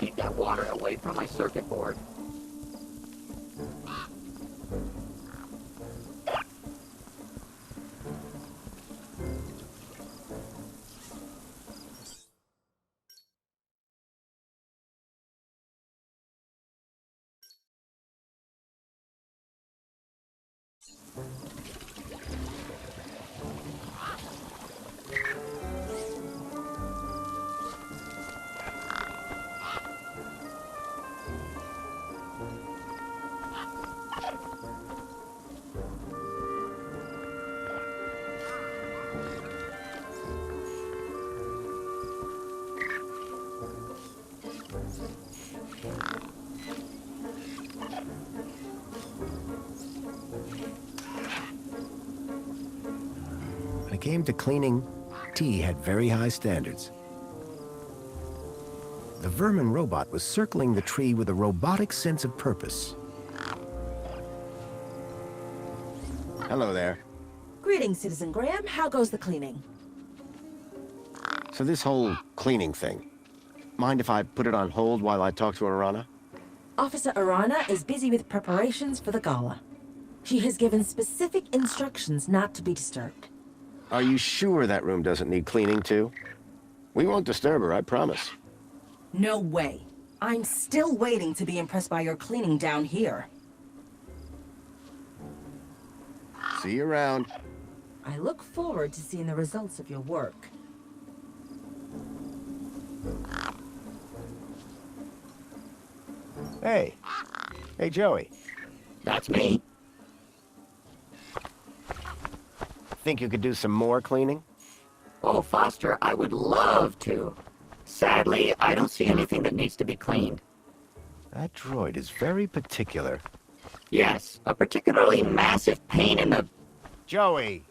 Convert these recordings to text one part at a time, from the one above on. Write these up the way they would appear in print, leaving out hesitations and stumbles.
keep that water away from my circuit board. When it came to cleaning, T had very high standards. The vermin robot was circling the tree with a robotic sense of purpose. Hello there. Greetings, Citizen Graham. How goes the cleaning? So this whole cleaning thing, mind if I put it on hold while I talk to Arana? Officer Arana is busy with preparations for the gala. She has given specific instructions not to be disturbed. Are you sure that room doesn't need cleaning too? We won't disturb her, I promise. No way. I'm still waiting to be impressed by your cleaning down here. See you around. I look forward to seeing the results of your work. Hey. Hey, Joey. That's me. Think you could do some more cleaning? Oh, Foster, I would love to. Sadly, I don't see anything that needs to be cleaned. That droid is very particular. Yes, a particularly massive pain in the... Joey!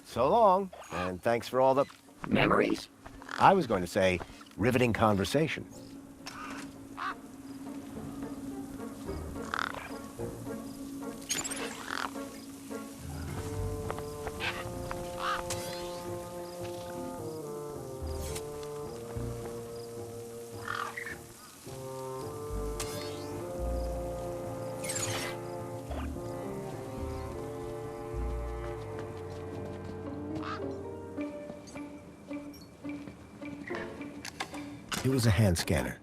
So long, and thanks for all the... memories. I was going to say, riveting conversation. It was a hand scanner.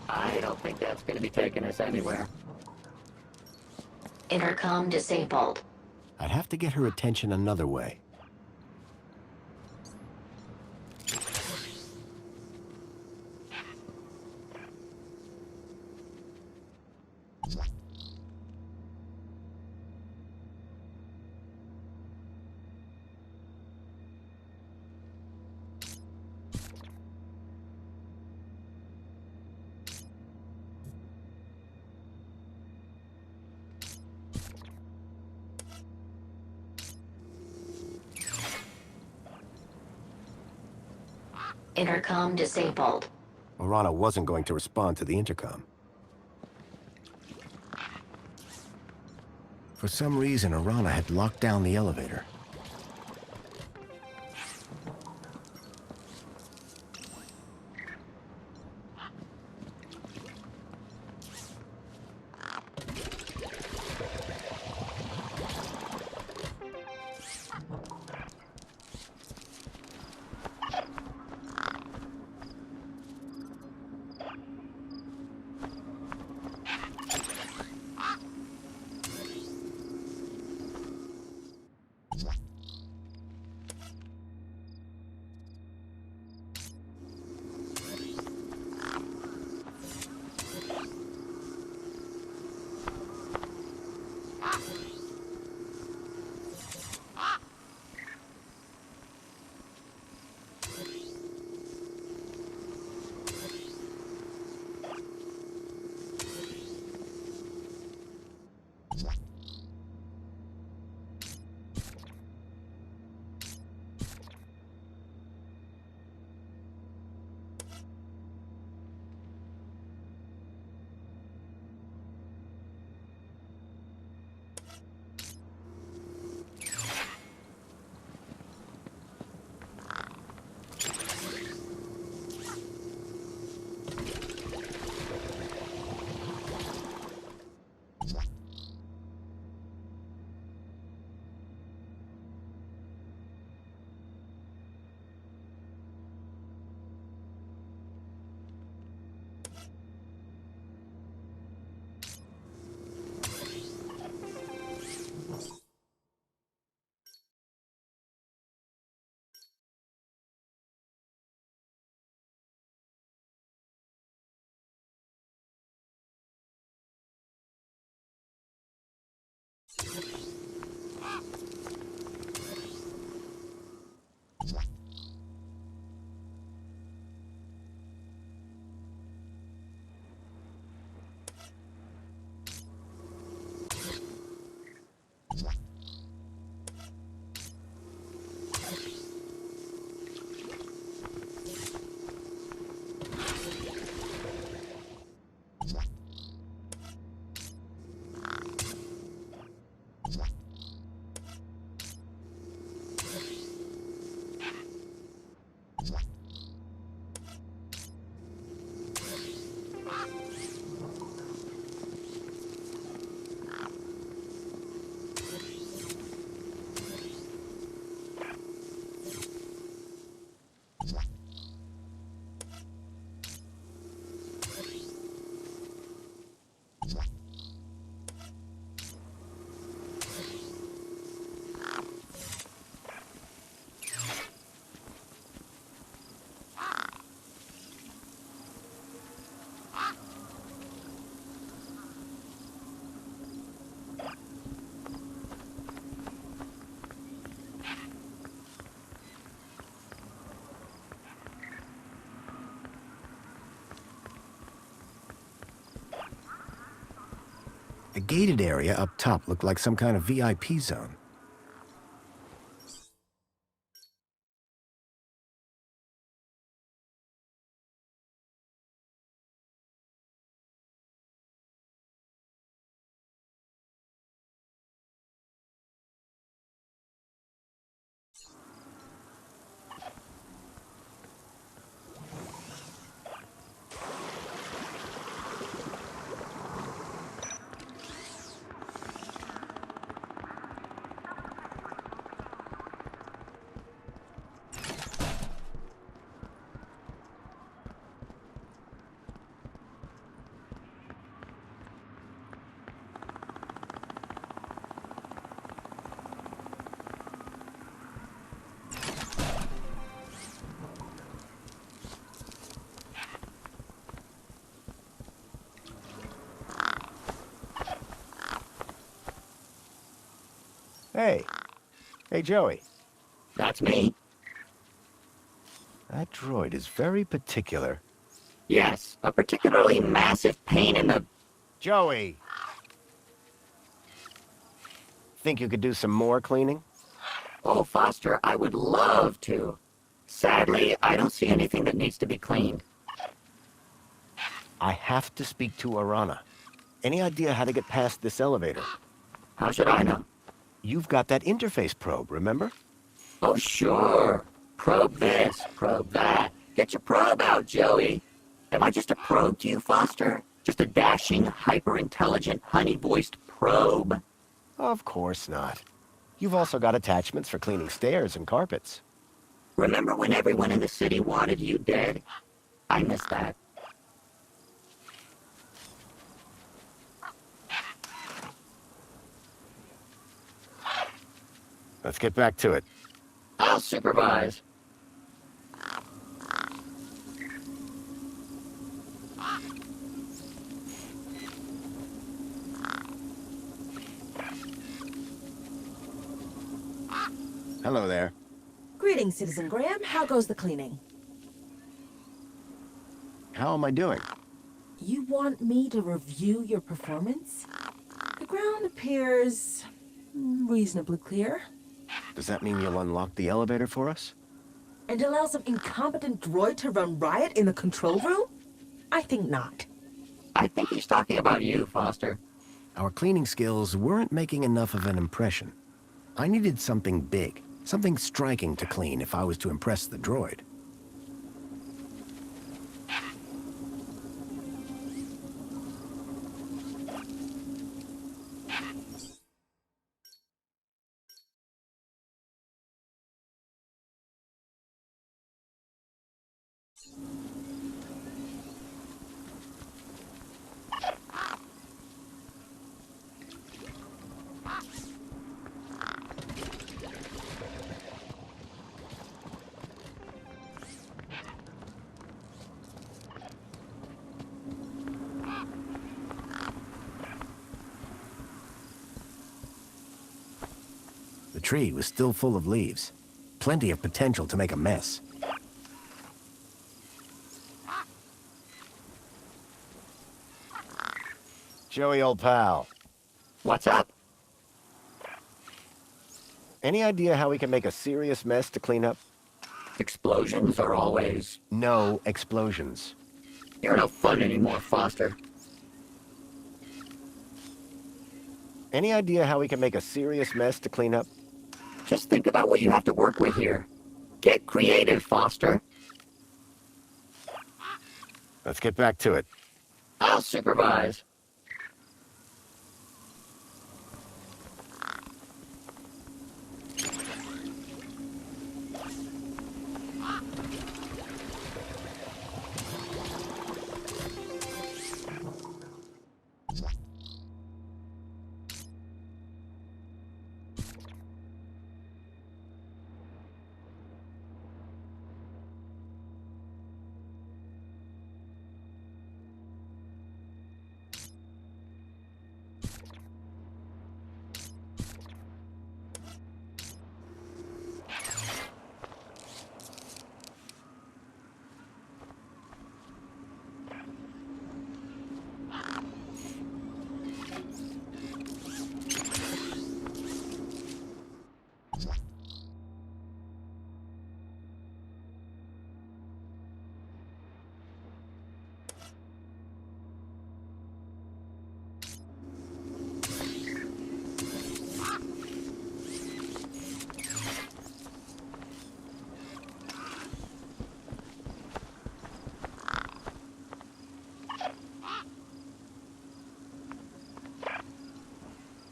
I don't think that's going to be taking us anywhere. Intercom disabled. I'd have to get her attention another way. Intercom disabled. Arana wasn't going to respond to the intercom. For some reason, Arana had locked down the elevator. The gated area up top looked like some kind of VIP zone. Hey. Hey, Joey. That's me. That droid is very particular. Yes, a particularly massive pain in the... Joey! Think you could do some more cleaning? Oh, Foster, I would love to. Sadly, I don't see anything that needs to be cleaned. I have to speak to Arana. Any idea how to get past this elevator? How should I know? You've got that interface probe, remember? Oh, sure. Probe this, probe that. Get your probe out, Joey. Am I just a probe to you, Foster? Just a dashing, hyper-intelligent, honey-voiced probe? Of course not. You've also got attachments for cleaning stairs and carpets. Remember when everyone in the city wanted you dead? I miss that. Let's get back to it. I'll supervise. Hello there. Greetings, Citizen Graham. How goes the cleaning? How am I doing? You want me to review your performance? The ground appears reasonably clear. Does that mean you'll unlock the elevator for us? And allow some incompetent droid to run riot in the control room? I think not. I think he's talking about you, Foster. Our cleaning skills weren't making enough of an impression. I needed something big, something striking to clean if I was to impress the droid. tree was still full of leaves. Plenty of potential to make a mess. Joey, old pal. What's up? Any idea how we can make a serious mess to clean up? Explosions are always... No explosions. You're no fun anymore, Foster. Any idea how we can make a serious mess to clean up? Just think about what you have to work with here. Get creative, Foster. Let's get back to it. I'll supervise.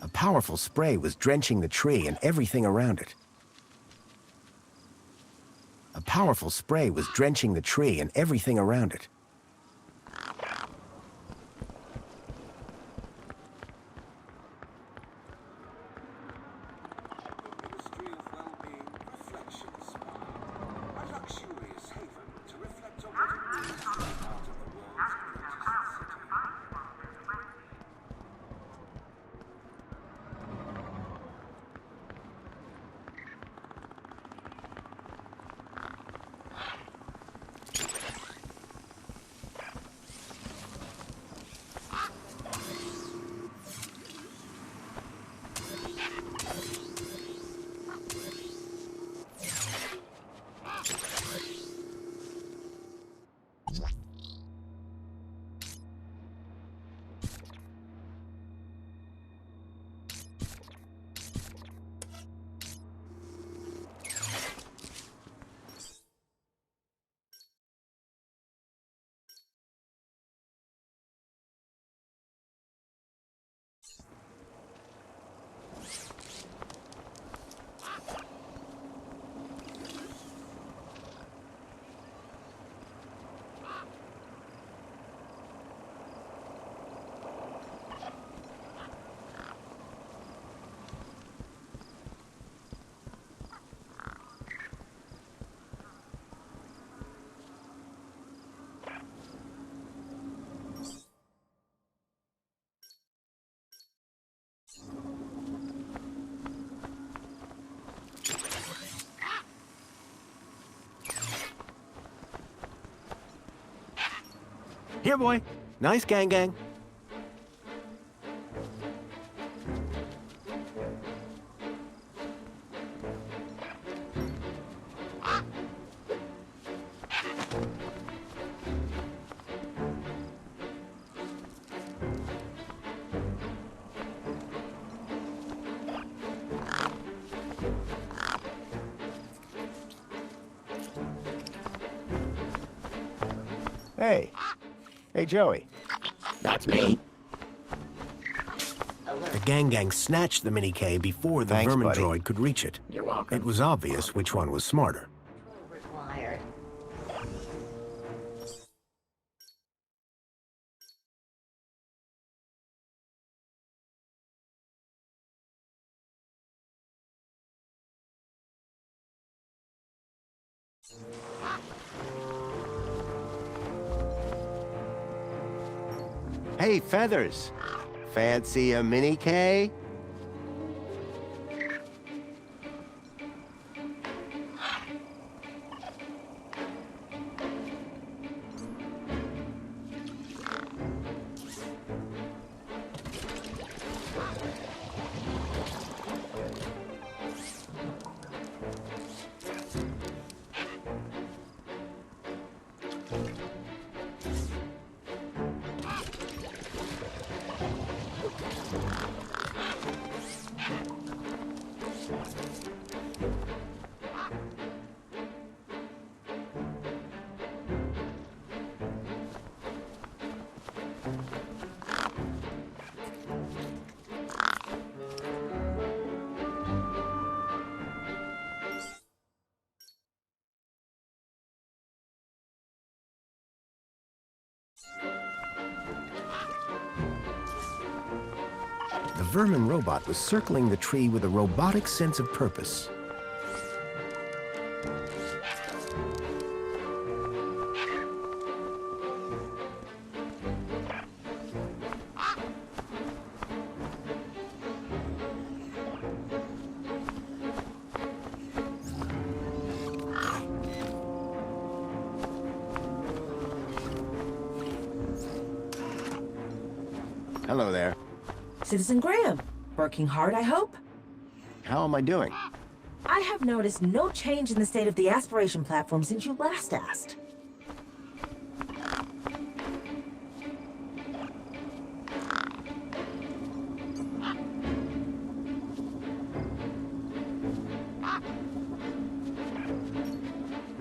A powerful spray was drenching the tree and everything around it. A powerful spray was drenching the tree and everything around it. Ministry of Wellbeing Reflections. A luxurious haven to reflect on what it means to be part of the world's greatest city. Here, boy. Nice gang gang. Hey. Hey, Joey. That's me. The gang snatched the Mini-K before the Thanks, vermin buddy. droid could reach it. You're welcome. It was obvious which one was smarter. Required. Hey, Feathers. Fancy a Mini-K? vermin robot was circling the tree with a robotic sense of purpose. Hello there. Citizen Graham, working hard, I hope? How am I doing? I have noticed no change in the state of the aspiration platform since you last asked.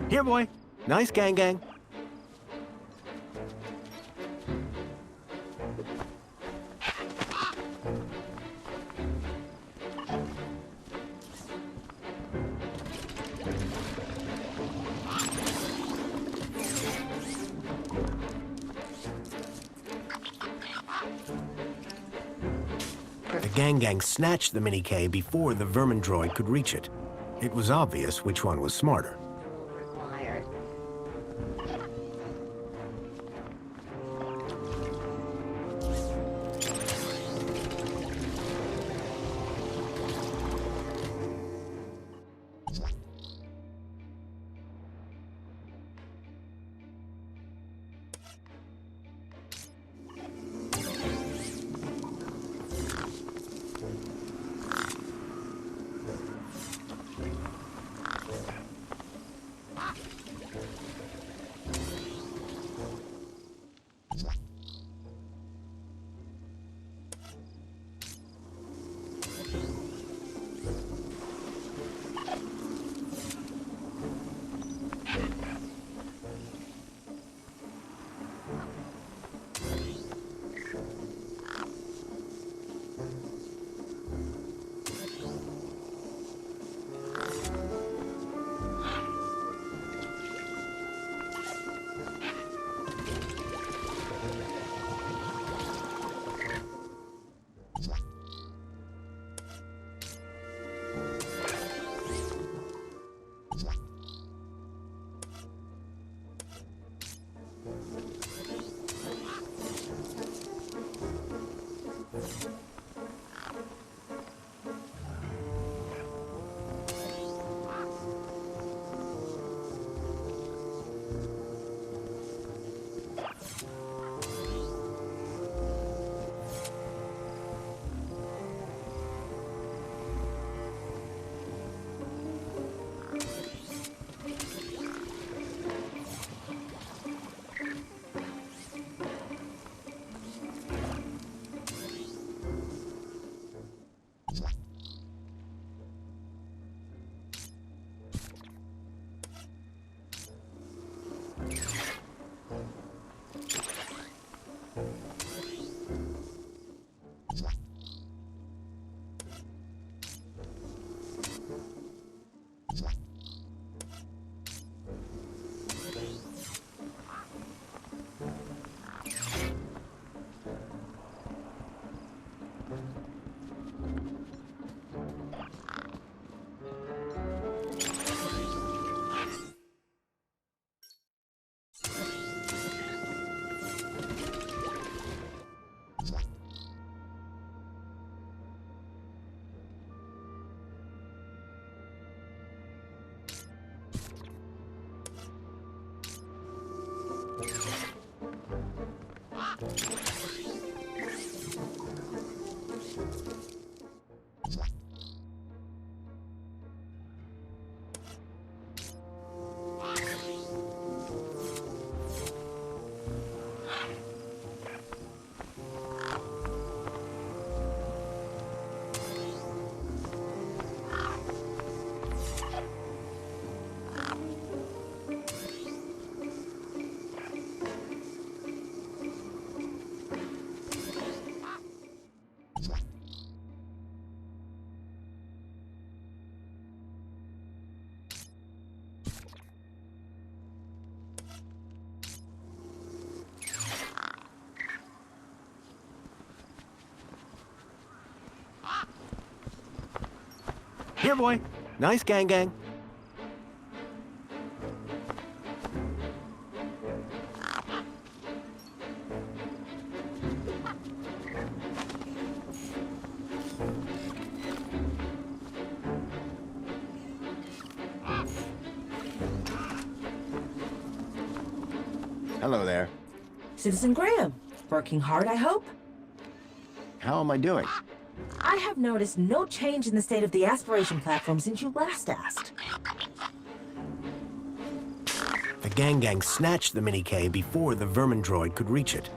Here, boy. Nice gang gang. The gang snatched the Mini-K before the vermin droid could reach it. It was obvious which one was smarter. Required. Here, boy. Nice gang gang. Hello there. Citizen Graham, working hard, I hope? How am I doing? I have noticed no change in the state of the aspiration platform since you last asked. The gang snatched the Mini-K before the vermin droid could reach it.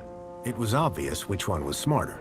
It was obvious which one was smarter.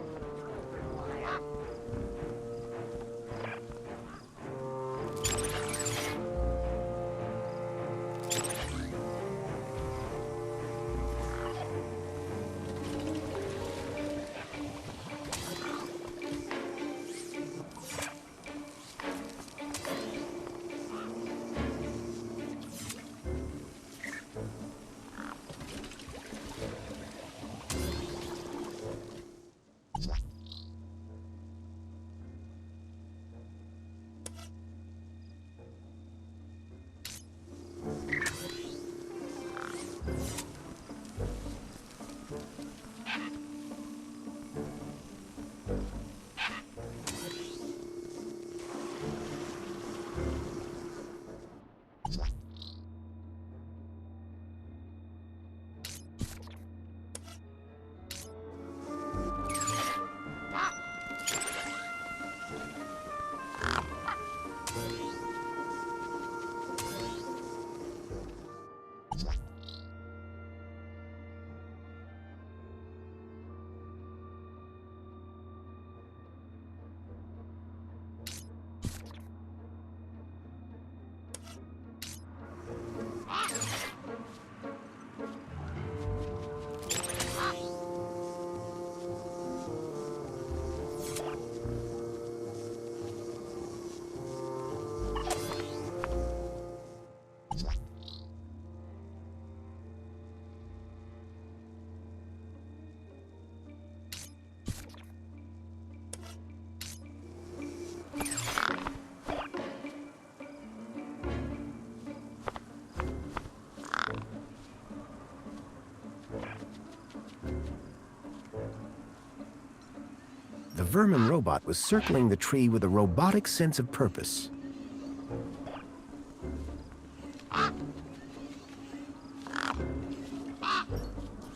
The vermin robot was circling the tree with a robotic sense of purpose.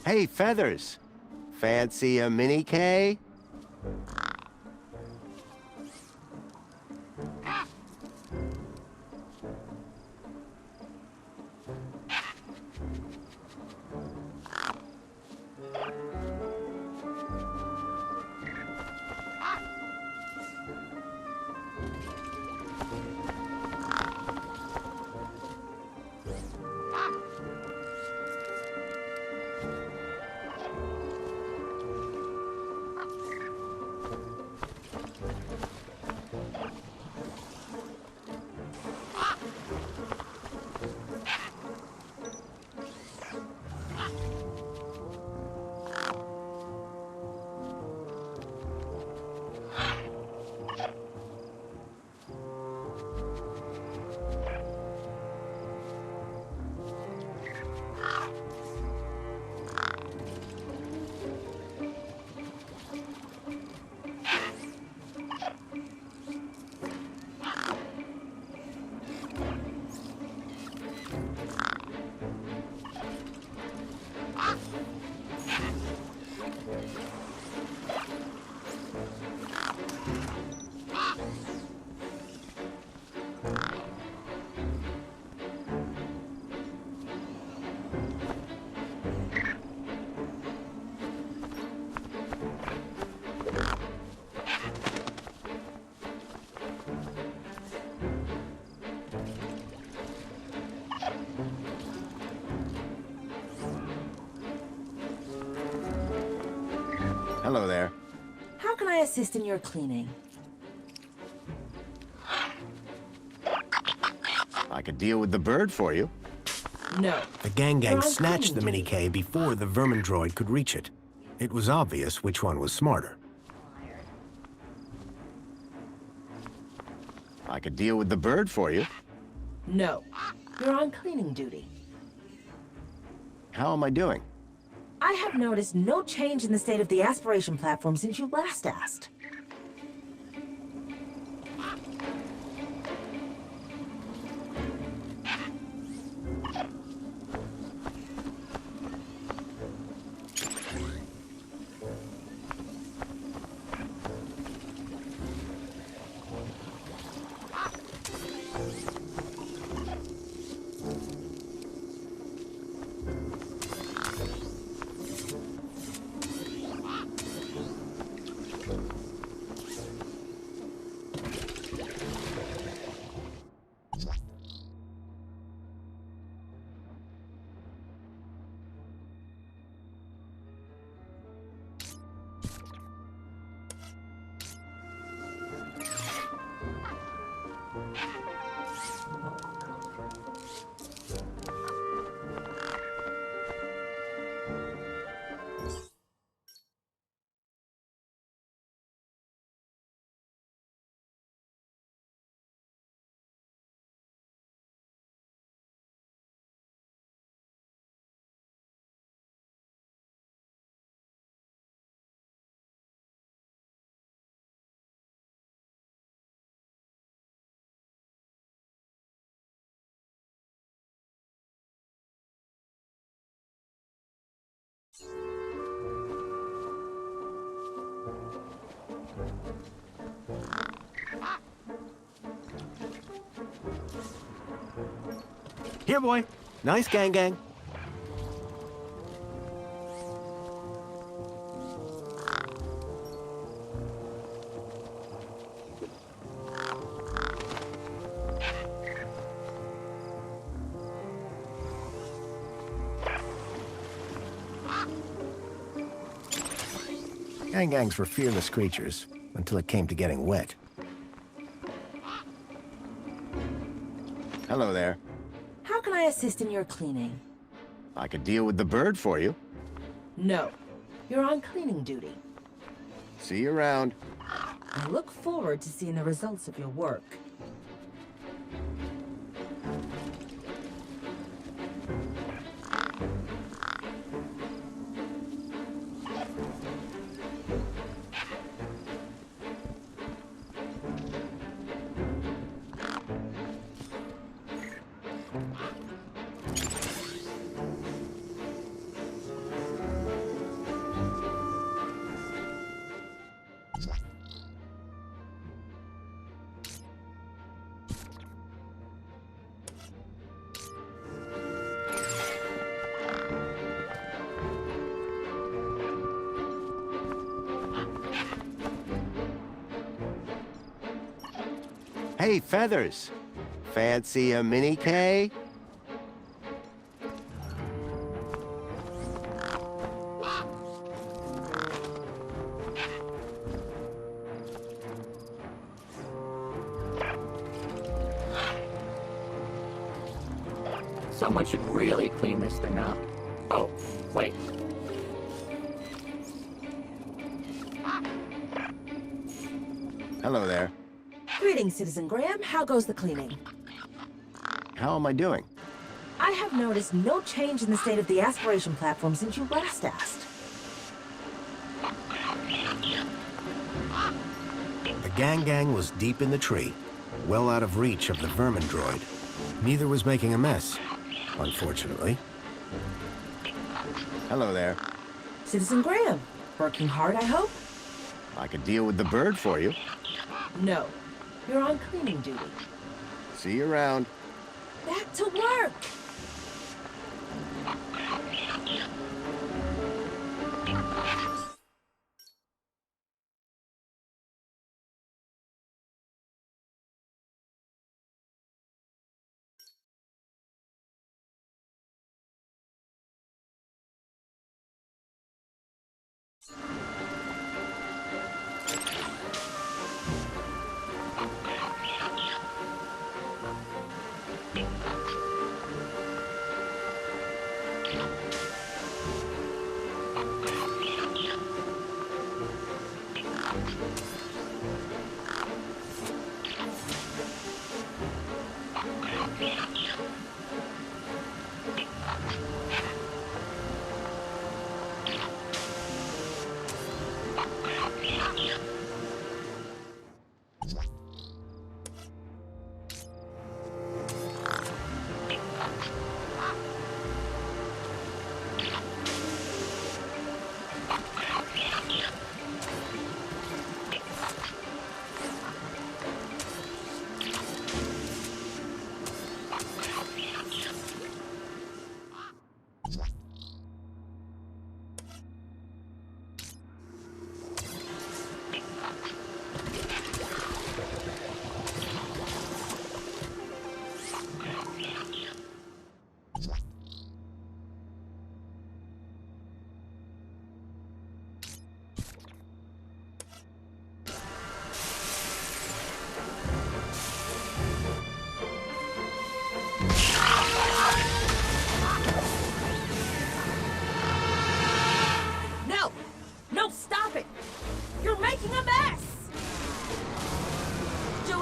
Hey, Feathers. Fancy a Mini-K? Hello there. How can I assist in your cleaning? I could deal with the bird for you. No. The gang You're on snatched the cleaning Mini-K before the vermin droid could reach it. It was obvious which one was smarter. I could deal with the bird for you. No. You're on cleaning duty. How am I doing? I have noticed no change in the state of the aspiration platform since you last asked. Here, boy. Nice gang gang. Gangs were fearless creatures, until it came to getting wet. Hello there. How can I assist in your cleaning? I could deal with the bird for you. No. You're on cleaning duty. See you around. I look forward to seeing the results of your work. Hey, Feathers. Fancy a mini K? Someone should really clean this thing up. Oh, wait. Hello there. Greetings, Citizen Graham. How goes the cleaning? How am I doing? I have noticed no change in the state of the aspiration platform since you last asked. The gang was deep in the tree, well out of reach of the vermin droid. Neither was making a mess, unfortunately. Hello there. Citizen Graham, working hard, I hope? I could deal with the bird for you. No. You're on cleaning duty. See you around. Back to work!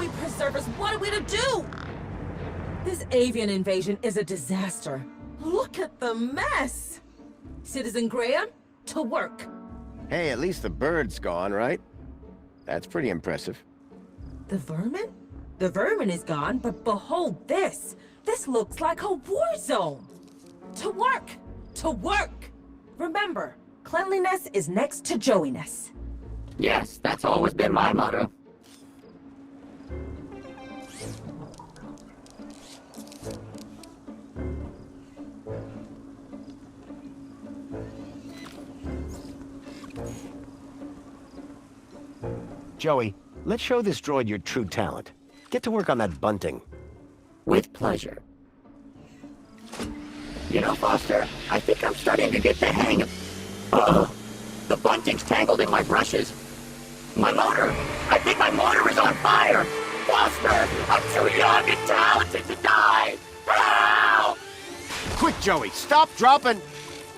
Joey preservers, what are we to do? This avian invasion is a disaster. Look at the mess! Citizen Graham, to work. Hey, at least the bird's gone, right? That's pretty impressive. The vermin? The vermin is gone, but behold this! This looks like a war zone! To work! To work! Remember, cleanliness is next to Joey-ness. Yes, that's always been my motto. Joey, let's show this droid your true talent. Get to work on that bunting. With pleasure. You know, Foster, I think I'm starting to get the hang of... Uh-oh. The bunting's tangled in my brushes. My motor! I think my motor is on fire! Foster! I'm too young and talented to die! Help! Quick, Joey, stop, drop, and...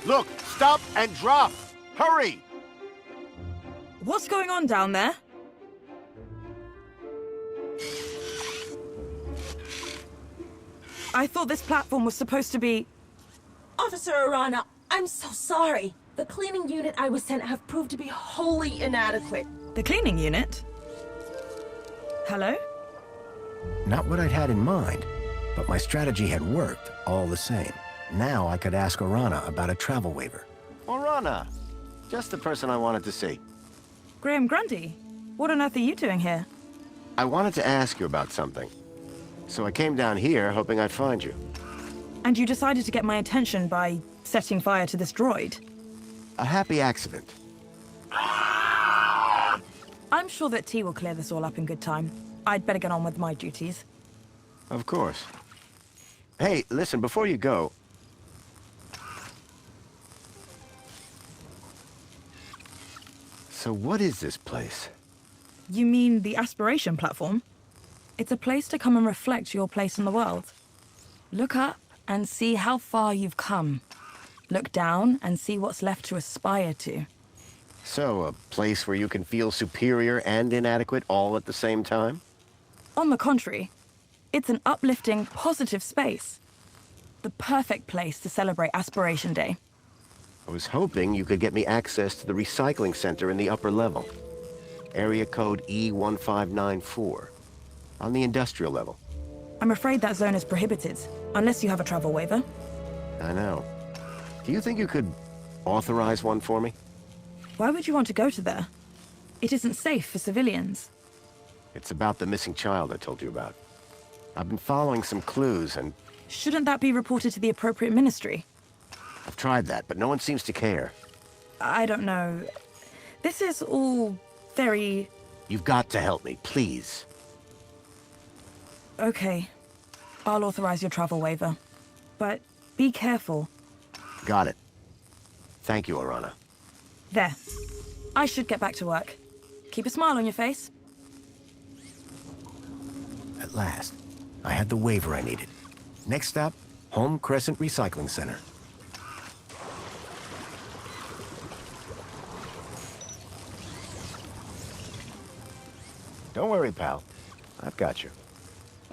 Look, stop and drop! Hurry! What's going on down there? I thought this platform was supposed to be... Officer Arana, I'm so sorry. The cleaning unit I was sent have proved to be wholly inadequate. the cleaning unit. Hello? Not what I'd had in mind, but my strategy had worked all the same. Now I could ask Orana about a travel waiver. Orana! Just the person I wanted to see. Graham Grundy, what on earth are you doing here? I wanted to ask you about something. So I came down here hoping I'd find you. And you decided to get my attention by setting fire to this droid. A happy accident. I'm sure that T will clear this all up in good time. I'd better get on with my duties. Of course. Hey, listen, before you go... So what is this place? You mean the aspiration platform? It's a place to come and reflect your place in the world. Look up and see how far you've come. Look down and see what's left to aspire to. So, a place where you can feel superior and inadequate all at the same time? On the contrary, it's an uplifting, positive space. The perfect place to celebrate Aspiration Day. I was hoping you could get me access to the recycling center in the upper level. Area code E1594. On the industrial level. I'm afraid that zone is prohibited, unless you have a travel waiver. I know. Do you think you could authorize one for me? Why would you want to go to there? It isn't safe for civilians. It's about the missing child I told you about. I've been following some clues and Shouldn't that be reported to the appropriate ministry? I've tried that, but no one seems to care. I don't know. This is all very... You've got to help me, please. Okay. I'll authorize your travel waiver. But be careful. Got it. Thank you, Orana. There. I should get back to work. Keep a smile on your face. At last, I had the waiver I needed. Next stop, Home Crescent Recycling Center. Don't worry, pal. I've got you.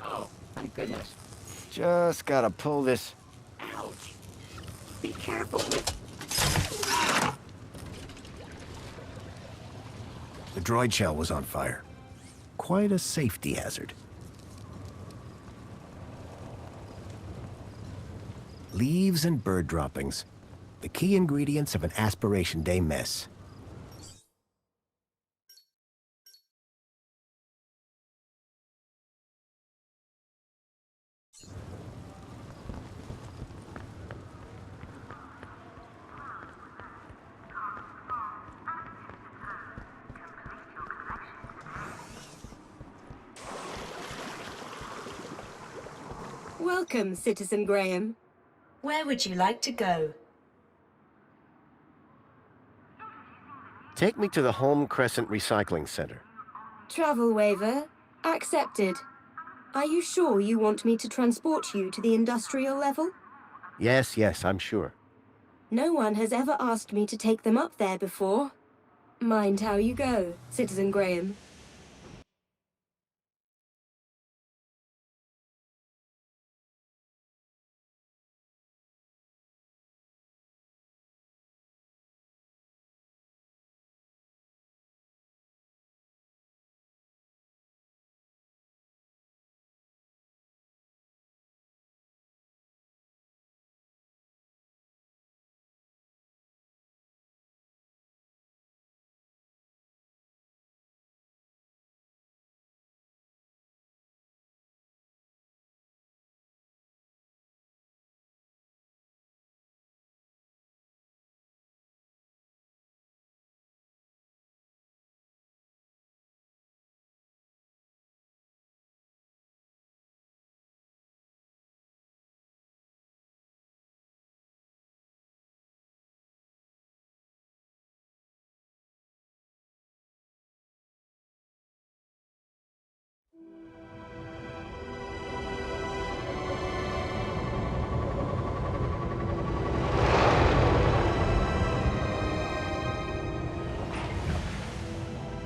Oh, thank goodness. Just gotta pull this... Ouch. Be careful with... The droid shell was on fire. Quite a safety hazard. Leaves and bird droppings. The key ingredients of an Aspiration Day mess. Welcome, Citizen Graham. Where would you like to go? Take me to the Home Crescent Recycling Center. Travel waiver accepted. Are you sure you want me to transport you to the industrial level? Yes, I'm sure. No one has ever asked me to take them up there before. Mind how you go, Citizen Graham.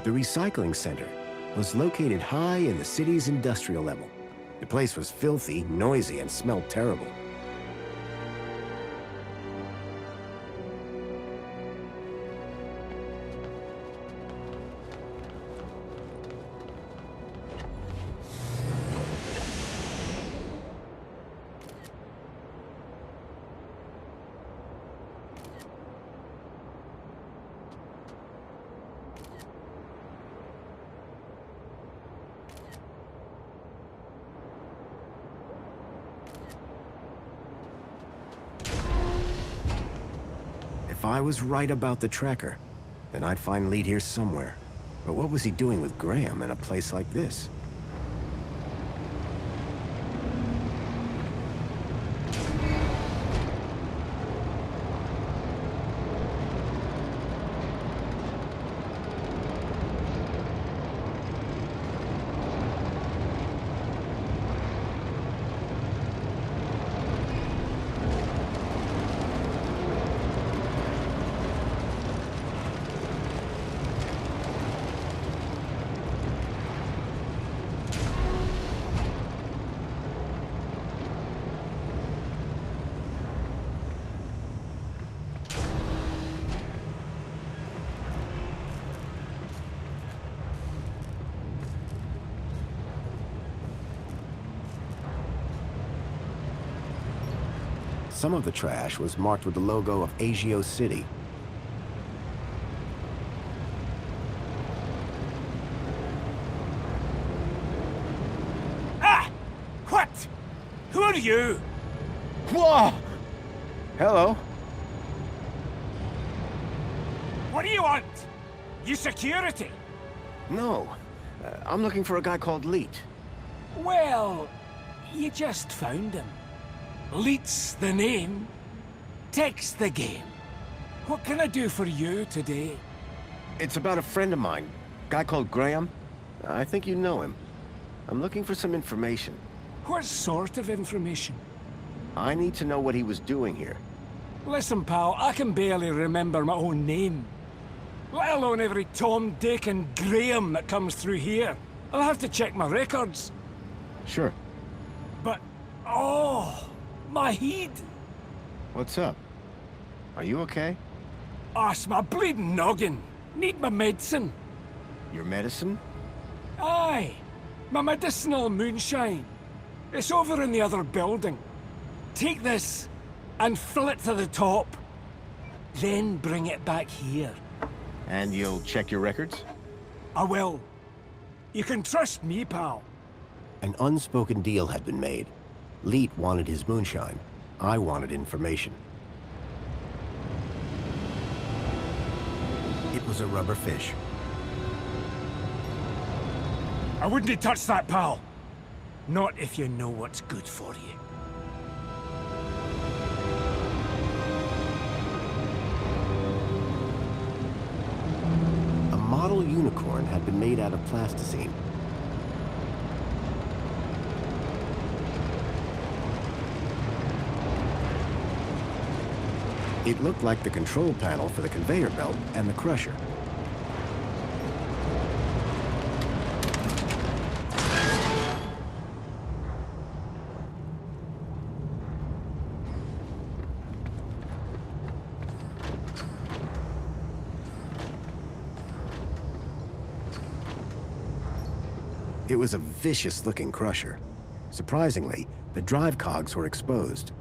The recycling center was located high in the city's industrial level. The place was filthy, noisy, and smelled terrible. If I was right about the tracker, then I'd find Lead here somewhere. But what was he doing with Graham in a place like this? Some of the trash was marked with the logo of Agio City. Ah! What? Who are you? Whoa! Hello. What do you want? You security? No. I'm looking for a guy called Leet. Well, you just found him. Leet's the name. Tech's the game. What can I do for you today? It's about a friend of mine. Guy called Graham. I think you know him. I'm looking for some information. What sort of information? I need to know what he was doing here. Listen, pal, I can barely remember my own name. Let alone every Tom, Dick and Graham that comes through here. I'll have to check my records. Sure. But, oh, my head. What's up? Are you okay? Ass my bleeding noggin. Need my medicine. Your medicine? Aye, my medicinal moonshine. It's over in the other building. Take this and fill it to the top. Then bring it back here. And you'll check your records? I will. You can trust me, pal. An unspoken deal had been made. Leet wanted his moonshine. I wanted information. It was a rubber fish. I wouldn't touch that, pal. Not if you know what's good for you. A model unicorn had been made out of plasticine. It looked like the control panel for the conveyor belt and the crusher. It was a vicious-looking crusher. Surprisingly, the drive cogs were exposed.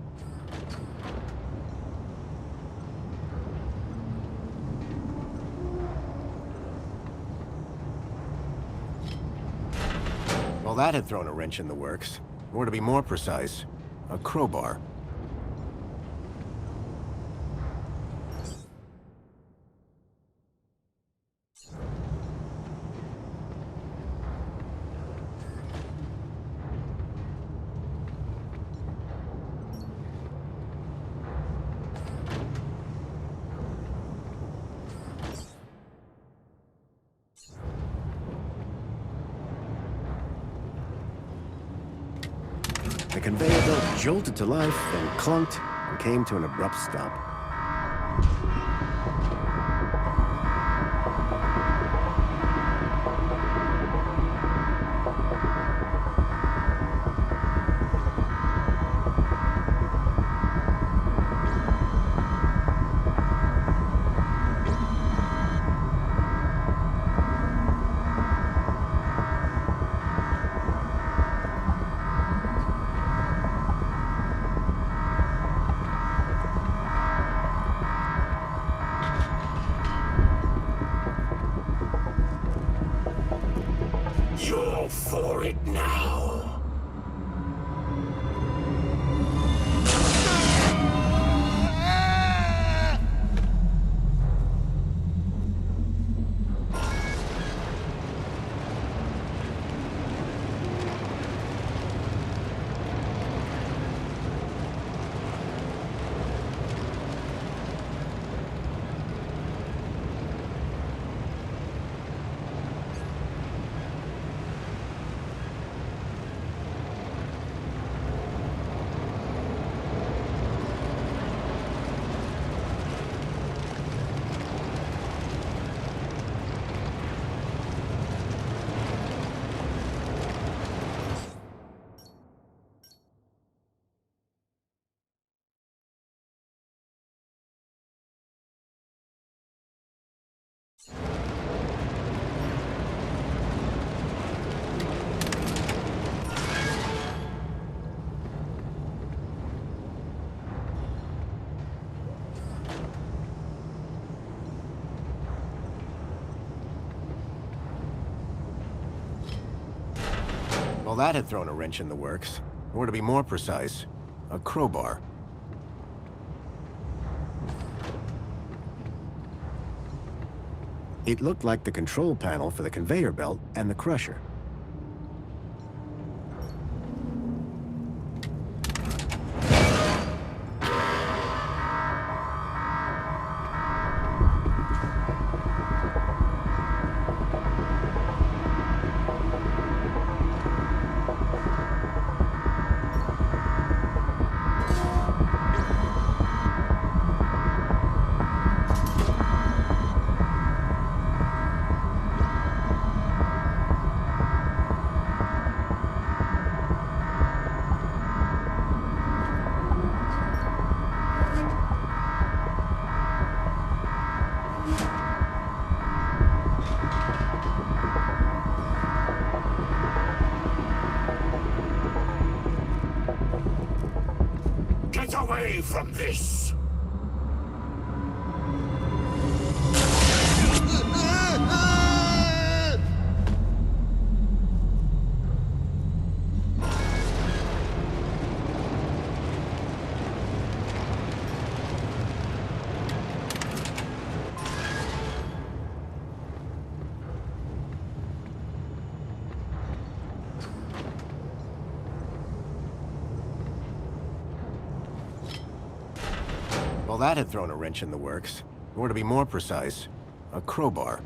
Well, that had thrown a wrench in the works. Or to be more precise, a crowbar. The conveyor belt jolted to life, then clunked and came to an abrupt stop. Well, that had thrown a wrench in the works. Or to be more precise, a crowbar. It looked like the control panel for the conveyor belt and the crusher. Get away from this! Well, that had thrown a wrench in the works. Or to be more precise, a crowbar.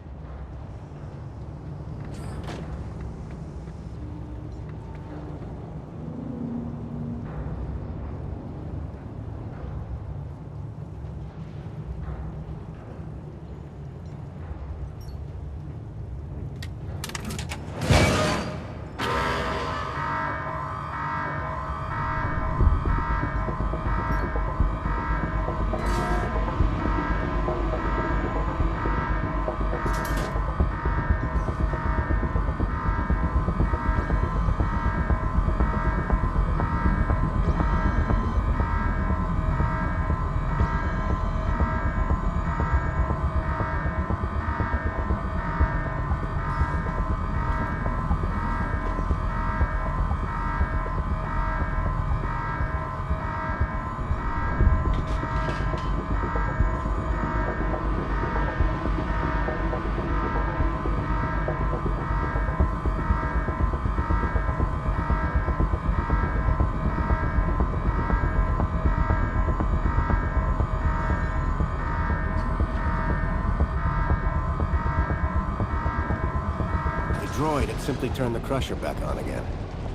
The droid had simply turned the crusher back on again.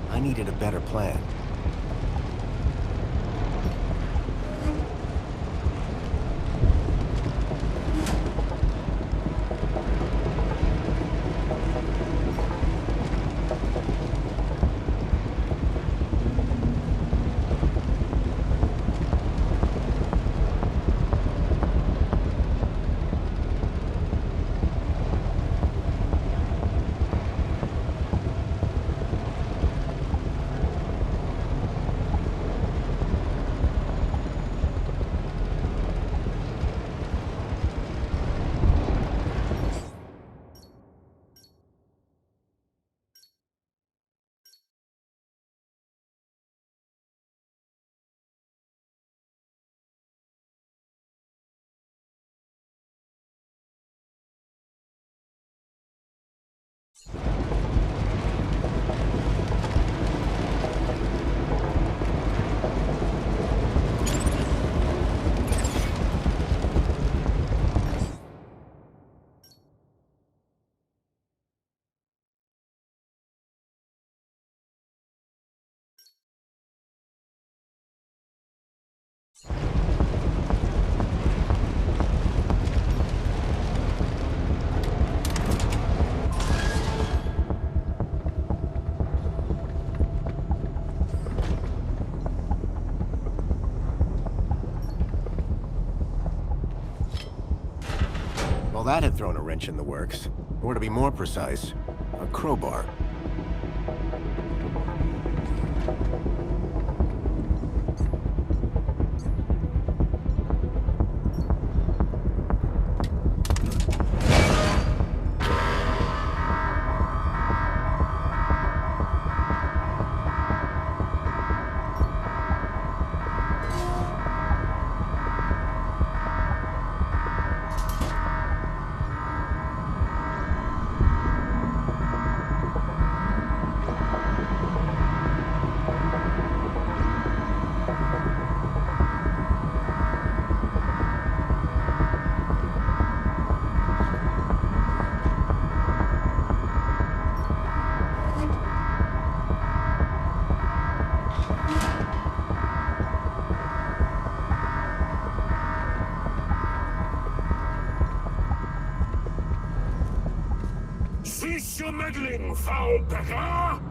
I needed a better plan. Well, that had thrown a wrench in the works. Or to be more precise, a crowbar. meddling, foul beggar!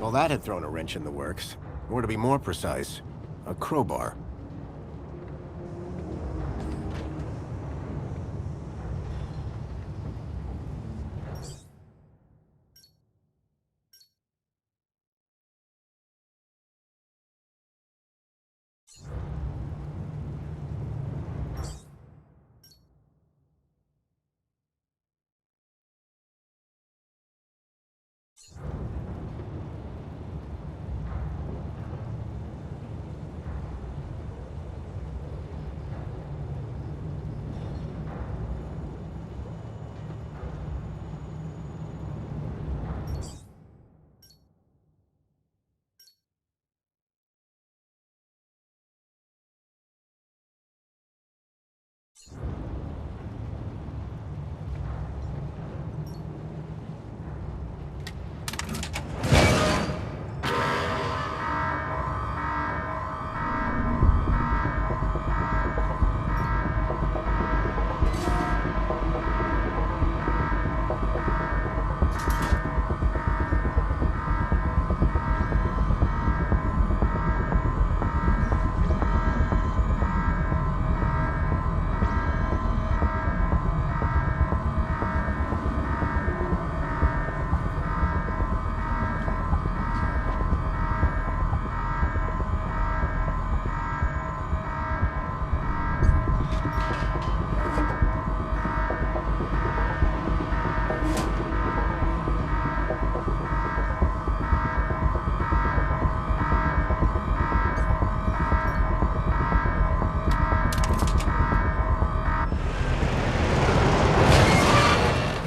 Well, that had thrown a wrench in the works. Or to be more precise, a crowbar.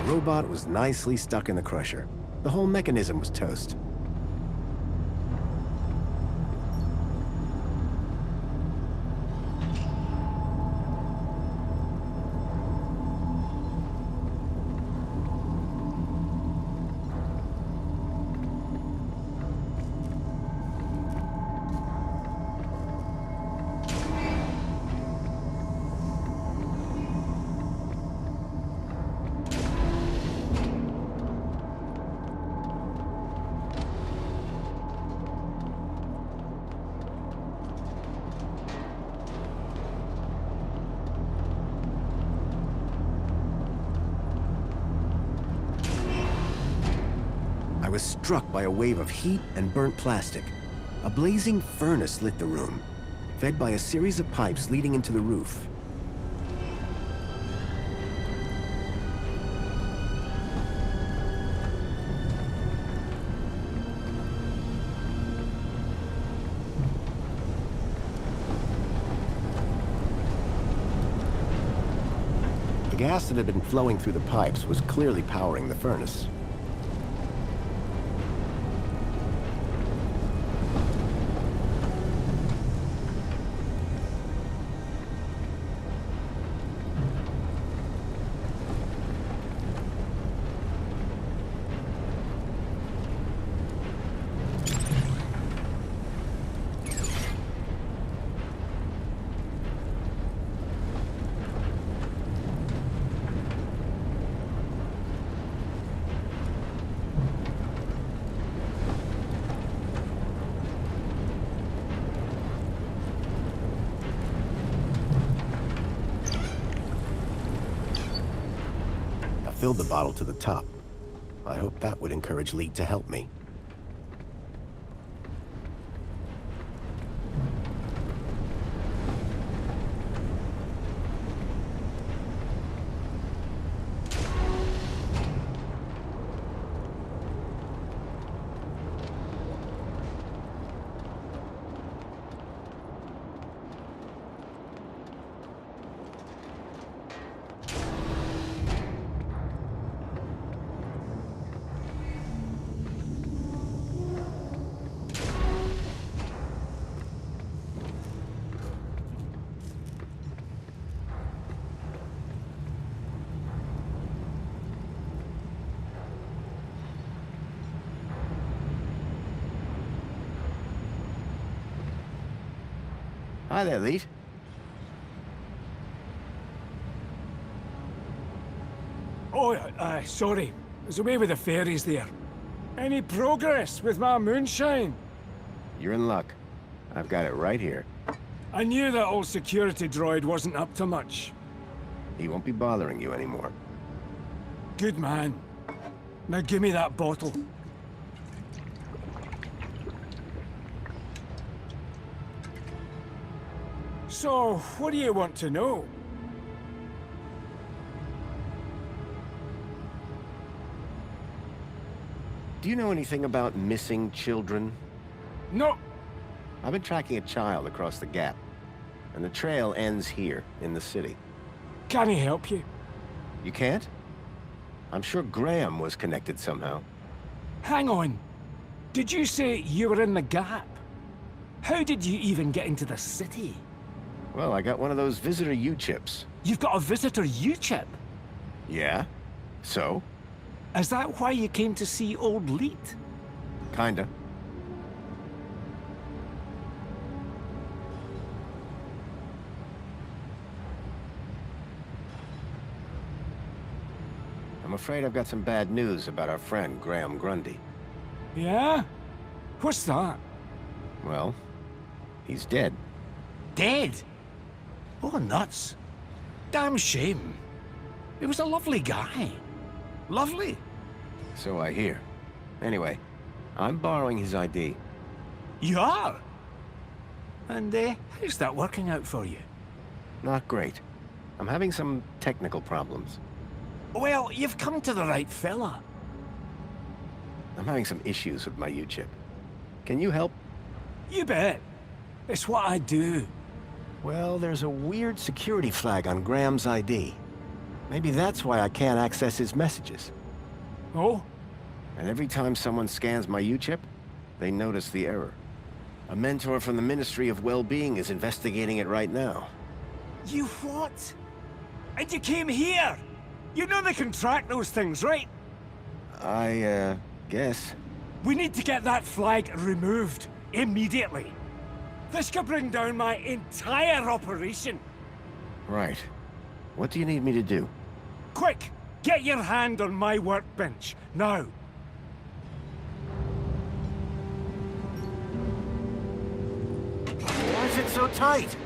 The robot was nicely stuck in the crusher. The whole mechanism was toast. I was struck by a wave of heat and burnt plastic. A blazing furnace lit the room, fed by a series of pipes leading into the roof. The gas that had been flowing through the pipes was clearly powering the furnace. Filled the bottle to the top. I hoped that would encourage Lee to help me. Hi there, Leet. Oh, sorry. I was away with the fairies there. Any progress with my moonshine? You're in luck. I've got it right here. I knew that old security droid wasn't up to much. He won't be bothering you anymore. Good man. Now give me that bottle. So, what do you want to know? Do you know anything about missing children? No. I've been tracking a child across the gap, and the trail ends here, in the city. Can he help you? You can't? I'm sure Graham was connected somehow. Hang on. Did you say you were in the gap? How did you even get into the city? Well, I got one of those visitor U-chips. You've got a visitor U-chip? Yeah? So? Is that why you came to see old Leet? Kinda. I'm afraid I've got some bad news about our friend, Graham Grundy. Yeah? What's that? Well, he's dead. Dead? Oh, nuts. Damn shame. He was a lovely guy. Lovely. So I hear. Anyway, I'm borrowing his ID. You are? And, how's that working out for you? Not great. I'm having some technical problems. Well, you've come to the right fella. I'm having some issues with my U-chip. Can you help? You bet. It's what I do. Well, there's a weird security flag on Graham's ID. Maybe that's why I can't access his messages. Oh? And every time someone scans my U-chip, they notice the error. A mentor from the Ministry of Well-Being is investigating it right now. You what? And you came here? You know they can track those things, right? I, guess. We need to get that flag removed. Immediately. This could bring down my entire operation. Right. What do you need me to do? Quick! Get your hand on my workbench, now! Why is it so tight?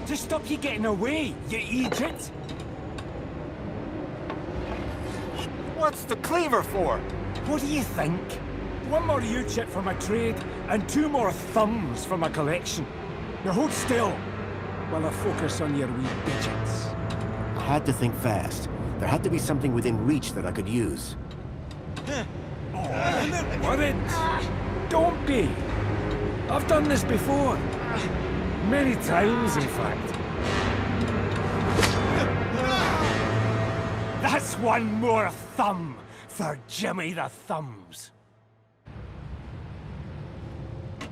To stop you getting away, you idiot! What's the cleaver for? What do you think? One more U-chip for my trade, and 2 more thumbs for my collection. Now hold still, while I focus on your wee digits. I had to think fast. There had to be something within reach that I could use. Oh, worried. Don't be. I've done this before. Many times, in fact. That's 1 more thumb for Jimmy the Thumbs.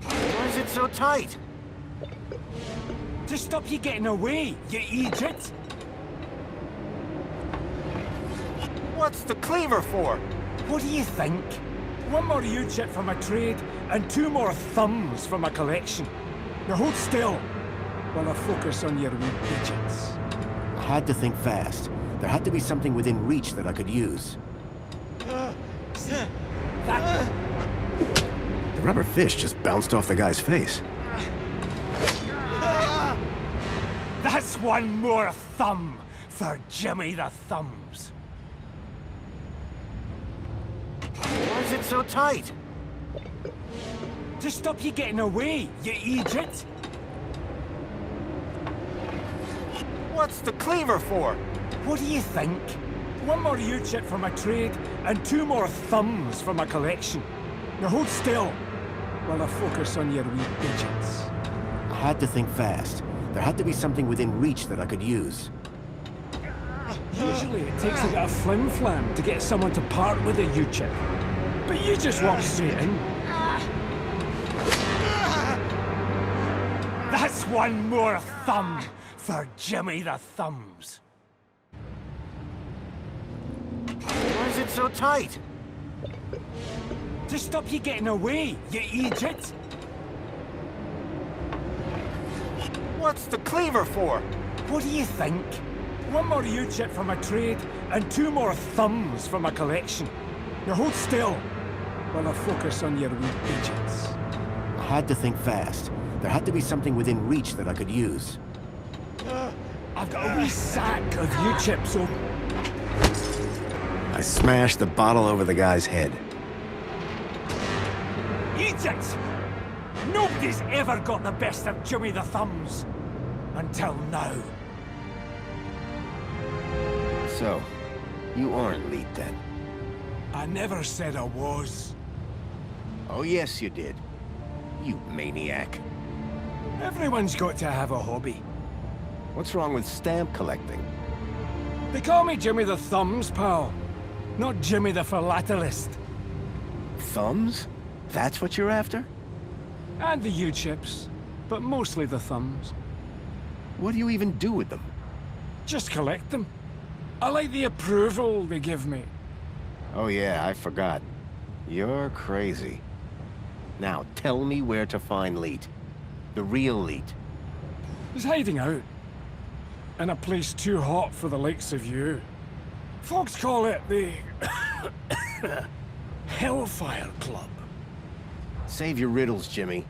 Why is it so tight? To stop you getting away, you idiot! What's the cleaver for? What do you think? 1 more U-chip for my trade, and 2 more thumbs for my collection. Now hold still, while I focus on your wee digits. I had to think fast. There had to be something within reach that I could use. That... The rubber fish just bounced off the guy's face. That's 1 more thumb for Jimmy the Thumbs. Why is it so tight? To stop you getting away, you idiot! What's the cleaver for? What do you think? 1 more U-chip for my trade, and 2 more thumbs for my collection. Now hold still, while I focus on your wee digits. I had to think fast. There had to be something within reach that I could use. Usually it takes a bit of flim-flam to get someone to part with a U-chip. But you just walk straight in. That's 1 more thumb for Jimmy the Thumbs. Why is it so tight? To stop you getting away, you idiot! What's the cleaver for? What do you think? One more U-chip for my trade, and 2 more thumbs for my collection. Now hold still, while I focus on your wee digits. I had to think fast. There had to be something within reach that I could use. I've got a wee sack of U-chips, so... I smashed the bottle over the guy's head. Idiots! Nobody's ever got the best of Jimmy the Thumbs. Until now. So, you aren't Leet then? I never said I was. Oh yes, you did. You maniac. Everyone's got to have a hobby. What's wrong with stamp collecting? They call me Jimmy the Thumbs, pal. Not Jimmy the Philatelist. Thumbs? That's what you're after? And the U-chips, but mostly the thumbs. What do you even do with them? Just collect them. I like the approval they give me. Oh yeah, I forgot. You're crazy. Now, tell me where to find Leet. The real Leet. He's hiding out. In a place too hot for the likes of you. Folks call it the... Hellfire Club. Save your riddles, Jimmy.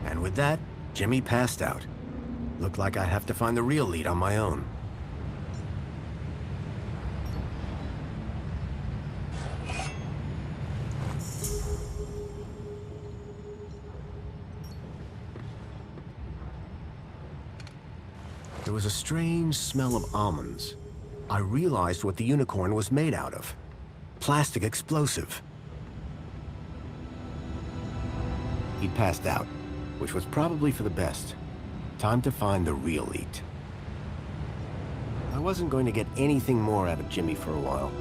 And with that, Jimmy passed out. Looked like I'd have to find the real Leet on my own. There was a strange smell of almonds. I realized what the unicorn was made out of. Plastic explosive. He'd passed out, which was probably for the best. Time to find the real Leet. I wasn't going to get anything more out of Jimmy for a while.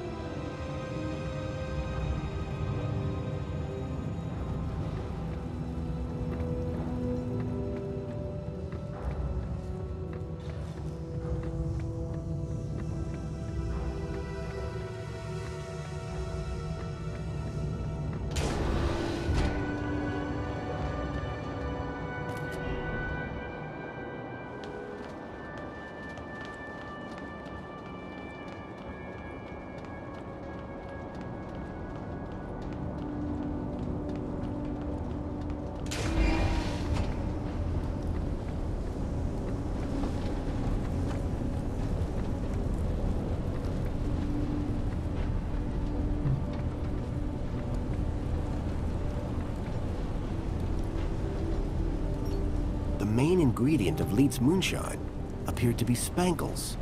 The main ingredient of Leet's moonshine appeared to be spankles.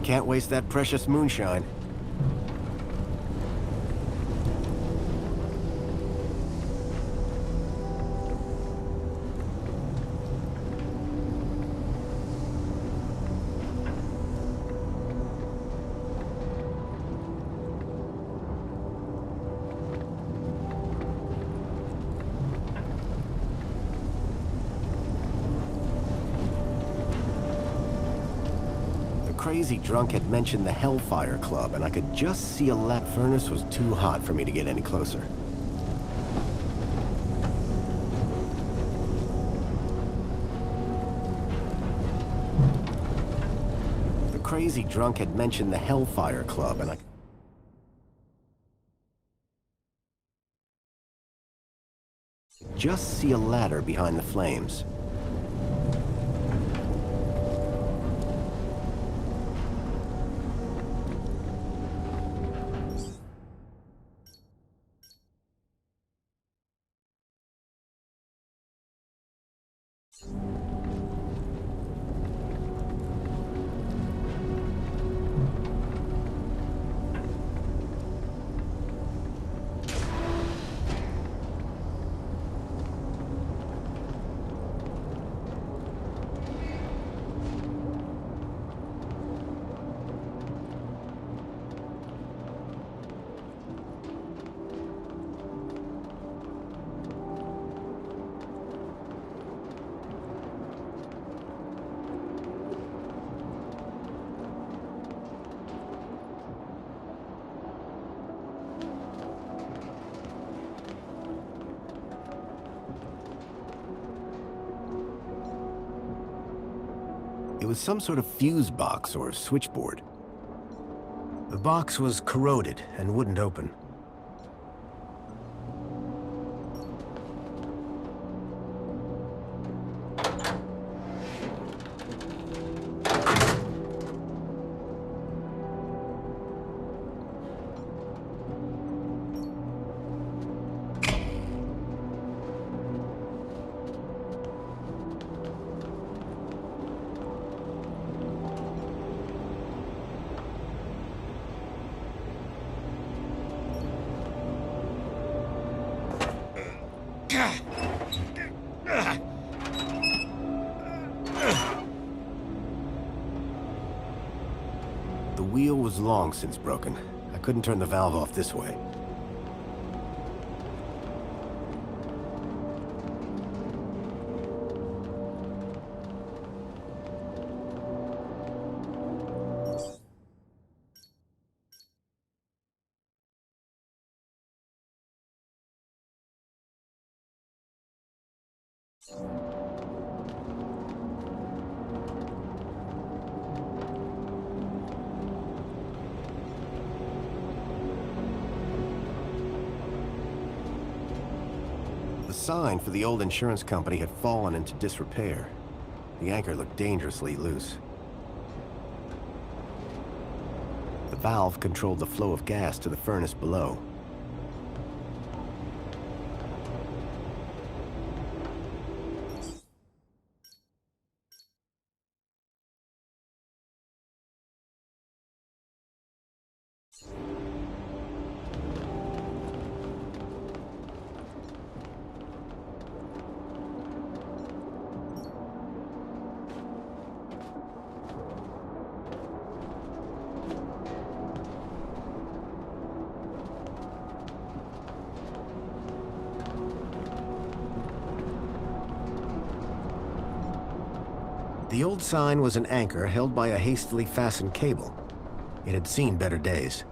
Can't waste that precious moonshine. Crazy drunk had mentioned the Hellfire Club, and I could just see that furnace was too hot for me to get any closer. The crazy drunk had mentioned the Hellfire Club, and I could just see a ladder behind the flames. It was some sort of fuse box or switchboard. The box was corroded and wouldn't open. The wheel was long since broken. I couldn't turn the valve off this way. The sign for the old insurance company had fallen into disrepair. The anchor looked dangerously loose. The valve controlled the flow of gas to the furnace below. The old sign was an anchor held by a hastily fastened cable. It had seen better days.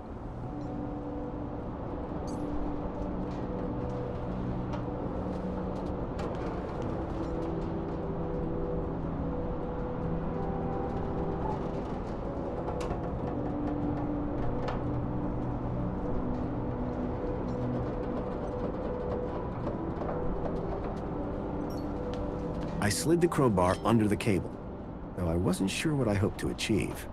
I slid the crowbar under the cable, though I wasn't sure what I hoped to achieve.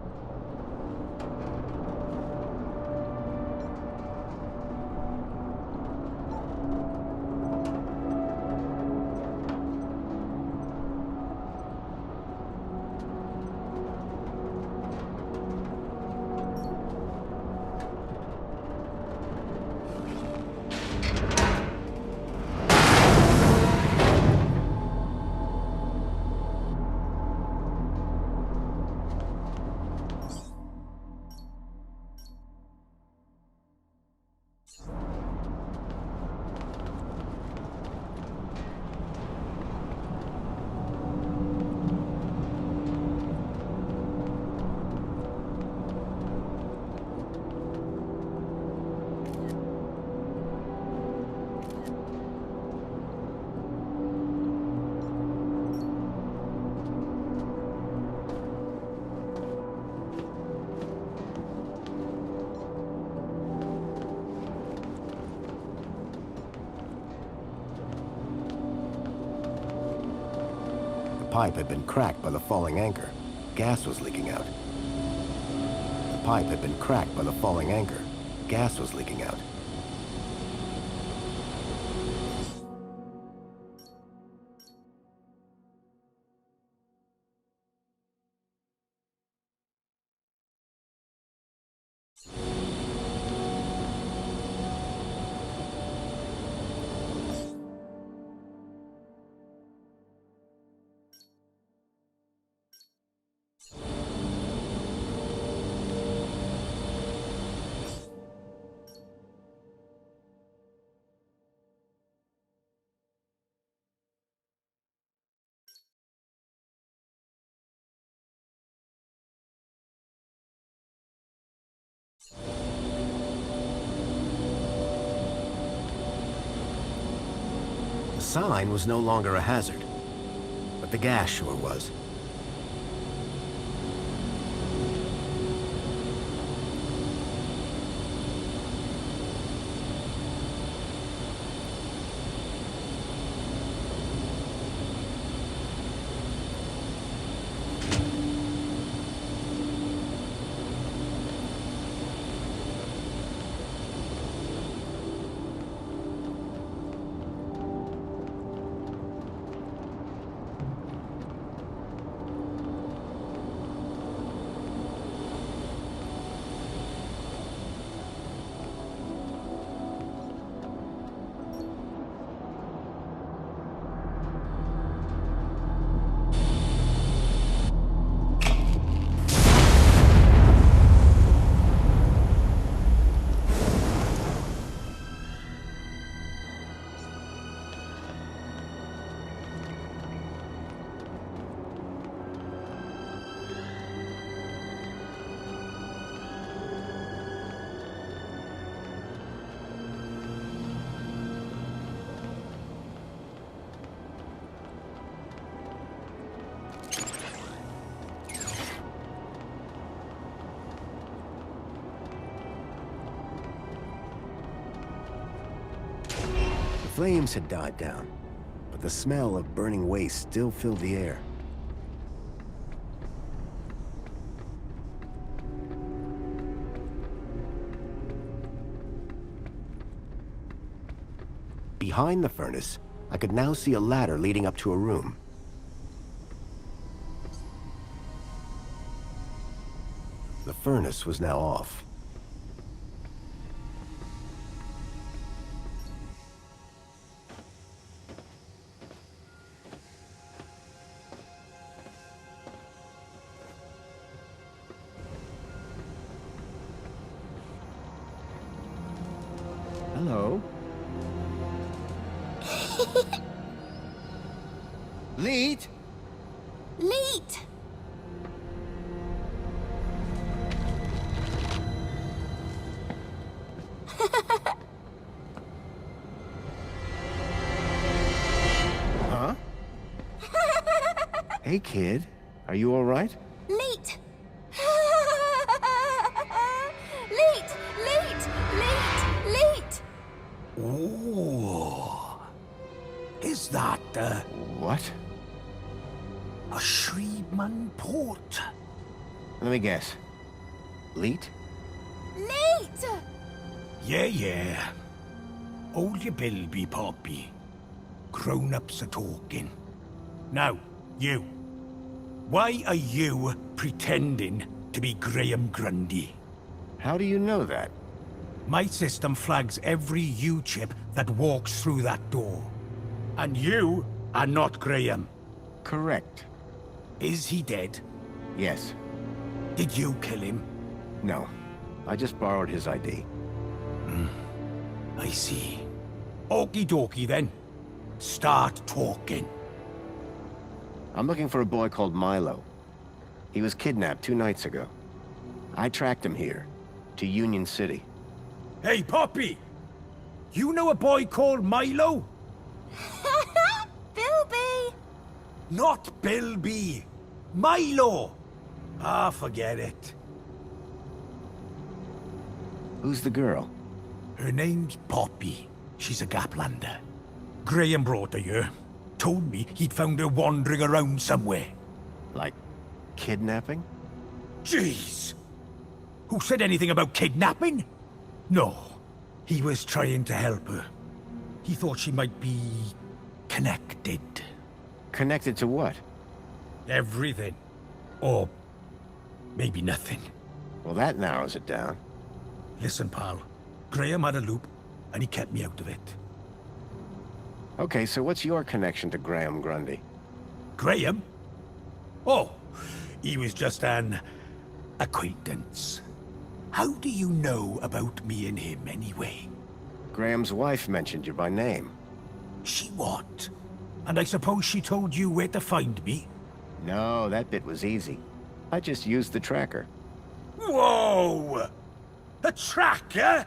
The pipe had been cracked by the falling anchor. Gas was leaking out. The pipe had been cracked by the falling anchor. Gas was leaking out. The sign was no longer a hazard, but the gas sure was. flames had died down, but the smell of burning waste still filled the air. Behind the furnace, I could now see a ladder leading up to a room. The furnace was now off. Hello? Leet? Leet! Huh? Hey, kid. Are you all right? Leet! Leet! Leet! Leet! Leet! Oh. Is that, What? a Shreedman port? Let me guess. Leet? Leet! Yeah. Hold your bilby, Poppy. Grown-ups are talking. Now, you. Why are you pretending to be Graham Grundy? How do you know that? My system flags every U-chip that walks through that door. And you are not Graham. Correct. Is he dead? Yes. Did you kill him? No. I just borrowed his ID. I see. Okie dokie then. Start talking. I'm looking for a boy called Milo. He was kidnapped 2 nights ago. I tracked him here, to Union City. Hey, Poppy! You know a boy called Milo? Bilby! Not Bilby. Milo! Ah, forget it. Who's the girl? Her name's Poppy. She's a Gaplander. Graham brought her here. Told me he'd found her wandering around somewhere. Like, kidnapping? Jeez! Who said anything about kidnapping? No. He was trying to help her. He thought she might be... connected. Connected to what? Everything. Or... maybe nothing. Well, that narrows it down. Listen, pal. Graham had a loop, and he kept me out of it. Okay, so what's your connection to Graham Grundy? Graham? Oh, he was just an... acquaintance. How do you know about me and him, anyway? Graham's wife mentioned you by name. She what? And I suppose she told you where to find me? No, that bit was easy. I just used the tracker. Whoa! A tracker?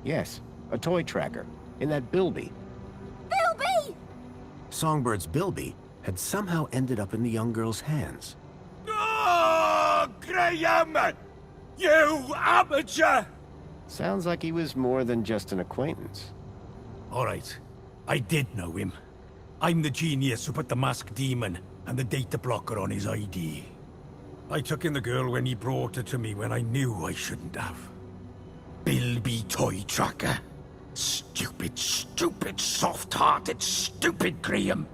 Yes, a toy tracker. In that Bilby. Bilby! Songbird's Bilby had somehow ended up in the young girl's hands. Oh, Graham! You amateur! Sounds like he was more than just an acquaintance. All right. I did know him. I'm the genius who put the masked demon and the data blocker on his ID. I took in the girl when he brought her to me when I knew I shouldn't have. Bilby Toy Tracker. Stupid, soft-hearted, stupid Graham.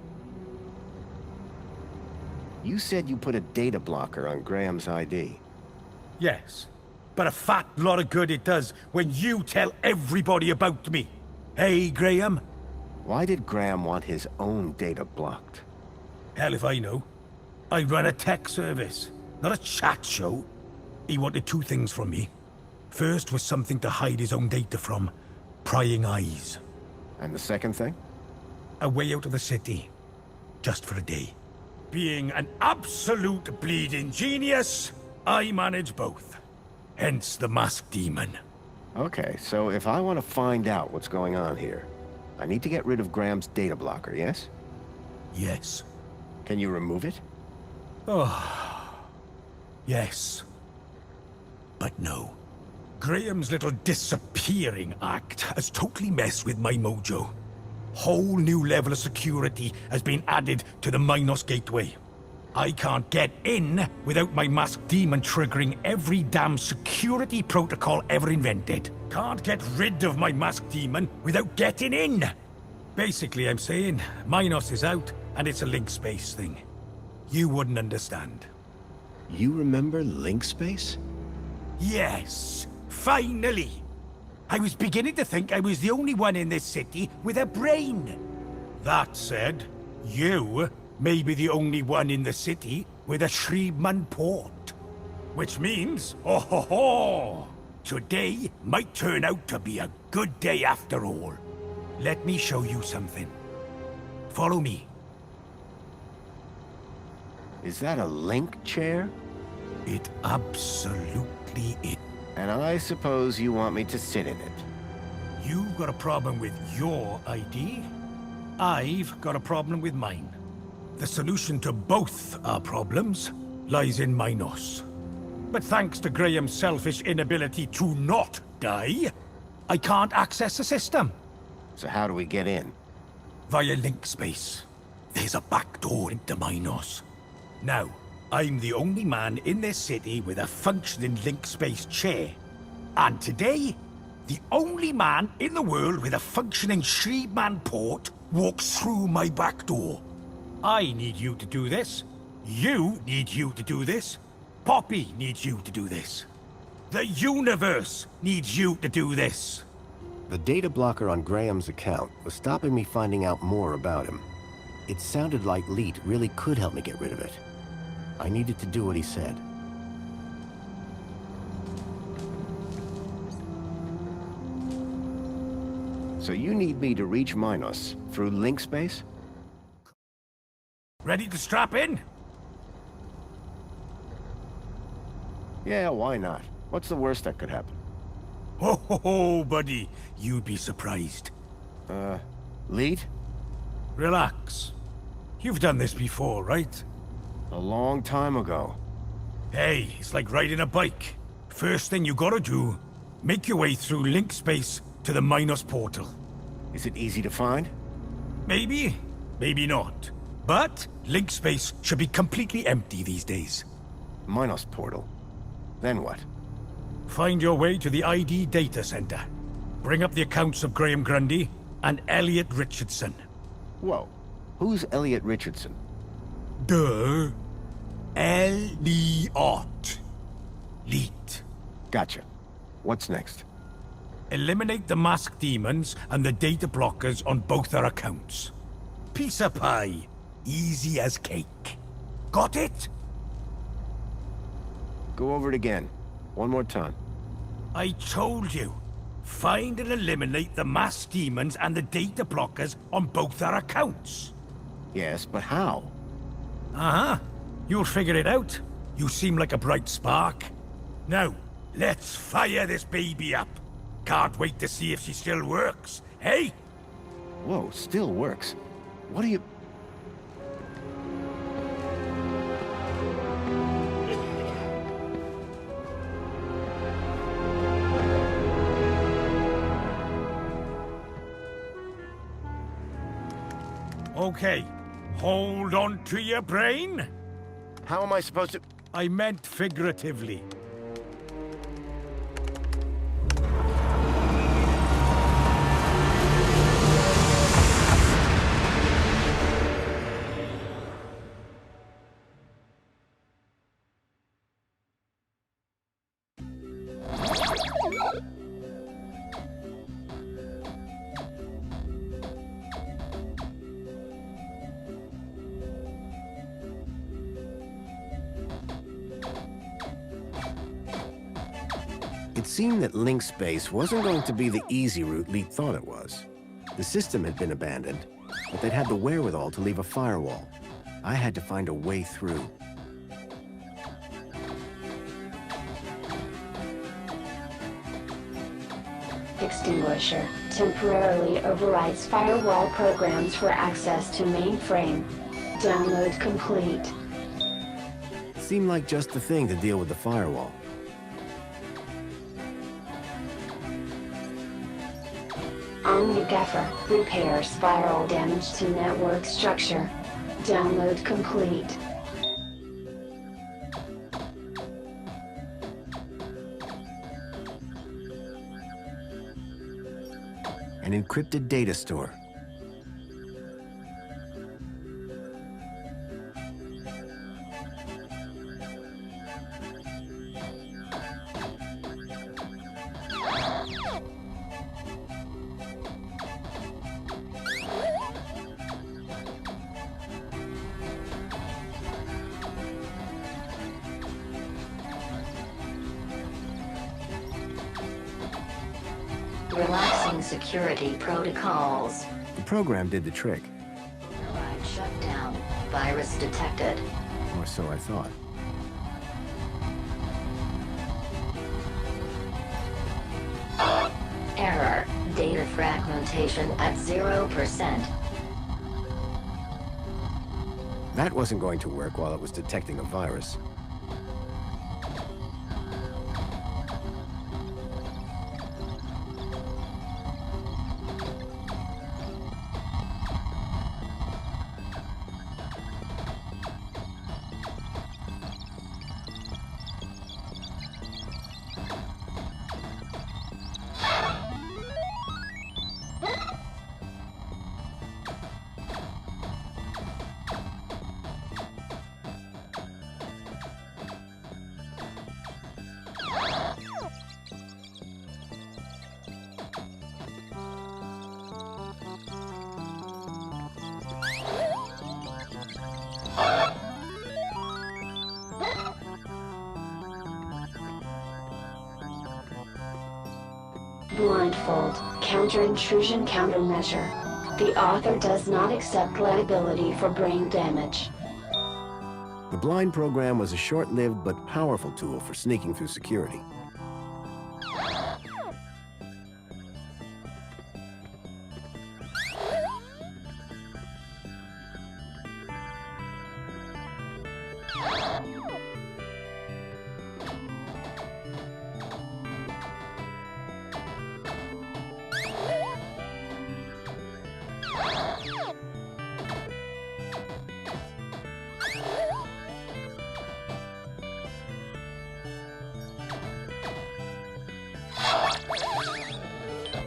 You said you put a data blocker on Graham's ID. Yes, but a fat lot of good it does when you tell everybody about me. Hey, Graham? Why did Graham want his own data blocked? Hell if I know. I run a tech service, not a chat show. He wanted 2 things from me. First was something to hide his own data from. Prying eyes. And the second thing? A way out of the city. Just for a day. Being an absolute bleeding genius, I manage both. Hence the masked demon. Okay, so if I want to find out what's going on here, I need to get rid of Graham's data blocker, yes? Yes. Can you remove it? Oh. Yes. But no. Graham's little disappearing act has totally messed with my mojo. whole new level of security has been added to the Minos Gateway. I can't get in without my masked demon triggering every damn security protocol ever invented. Can't get rid of my masked demon without getting in. Basically, I'm saying Minos is out and it's a link space thing. You wouldn't understand. You remember link space? Yes, finally! I was beginning to think I was the only one in this city with a brain. That said, you may be the only one in the city with a Shriman port. Which means, oh ho ho! Today might turn out to be a good day after all. Let me show you something. Follow me. Is that a link chair? It absolutely is. And I suppose you want me to sit in it. You've got a problem with your ID. I've got a problem with mine. The solution to both our problems lies in Minos. But thanks to Graham's selfish inability to not die, I can't access the system. So how do we get in? Via link space. There's a back door into Minos. Now, I'm the only man in this city with a functioning link space chair. And today, the only man in the world with a functioning Shriman port walks through my back door. I need you to do this. You need you to do this. Poppy needs you to do this. The universe needs you to do this. The data blocker on Graham's account was stopping me finding out more about him. It sounded like Leet really could help me get rid of it. I needed to do what he said. So you need me to reach Minos through link space? Ready to strap in? Yeah, why not? What's the worst that could happen? Ho ho ho, buddy. You'd be surprised. Leet? Relax. You've done this before, right? A long time ago. Hey, it's like riding a bike. First thing you gotta do, make your way through link space to the Minos portal. Is it easy to find? Maybe, maybe not. But link space should be completely empty these days. Minos portal. Then what? Find your way to the ID data center. Bring up the accounts of Graham Grundy and Elliot Richardson. Whoa. Who's Elliot Richardson? Duh. Elliot. Leet. Gotcha. What's next? Eliminate the masked demons and the data blockers on both our accounts. Piece of pie. Easy as cake. Got it? Go over it again. One more time. I told you. Find and eliminate the masked demons and the data blockers on both our accounts. Yes, but how? Uh-huh. You'll figure it out. You seem like a bright spark. Now, let's fire this baby up. Can't wait to see if she still works, hey? Whoa, still works. What do you... Okay, hold on to your brain. How am I supposed to... I meant figuratively. It seemed that link space wasn't going to be the easy route Leet thought it was. The system had been abandoned, but they'd had the wherewithal to leave a firewall. I had to find a way through. Extinguisher temporarily overrides firewall programs for access to mainframe. Download complete. Seemed like just the thing to deal with the firewall. Omni-Gaffer, repair spiral damage to network structure. Download complete. An encrypted data store. Relaxing security protocols. The program did the trick, Override shutdown. Virus detected. or so I thought. Error. Data fragmentation at 0%. That wasn't going to work while it was detecting a virus. Blindfold, counter-intrusion countermeasure. The author does not accept liability for brain damage. The blind program was a short-lived but powerful tool for sneaking through security.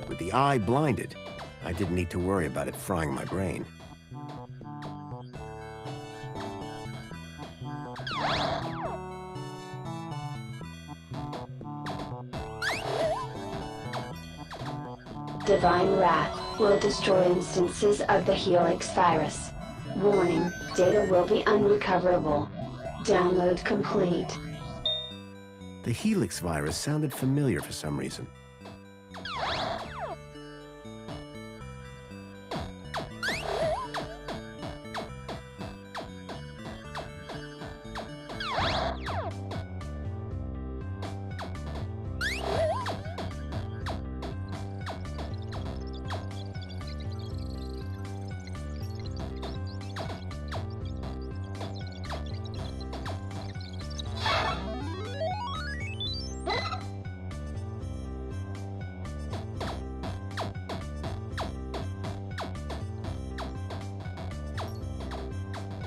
With the eye blinded, I didn't need to worry about it frying my brain. Divine Wrath will destroy instances of the Helix virus. Warning, data will be unrecoverable. Download complete. The Helix virus sounded familiar for some reason.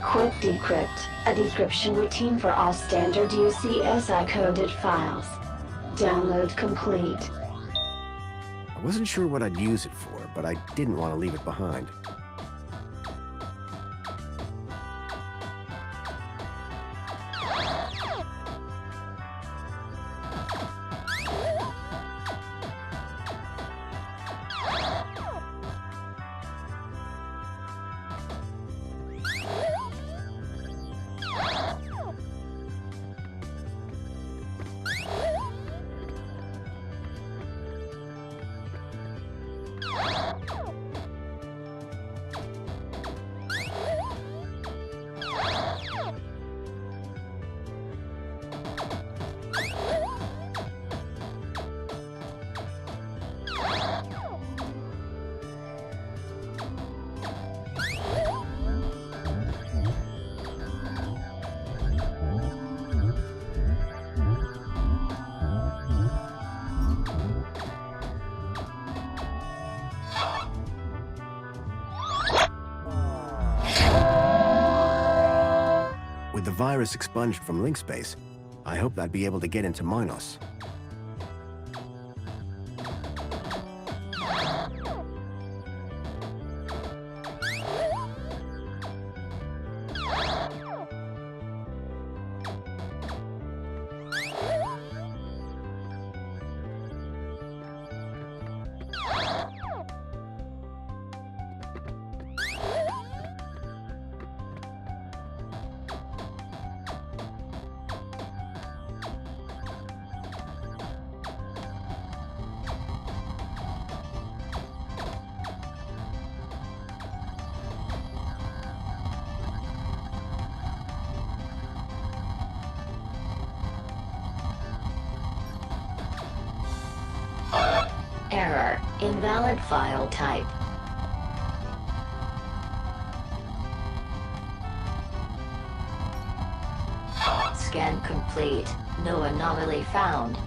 Quick Decrypt, a decryption routine for all standard UCSI-coded files. Download complete. I wasn't sure what I'd use it for, but I didn't want to leave it behind. With the virus expunged from link space, I hope I'd be able to get into Minos. Error. Invalid file type. Scan complete. No anomaly found.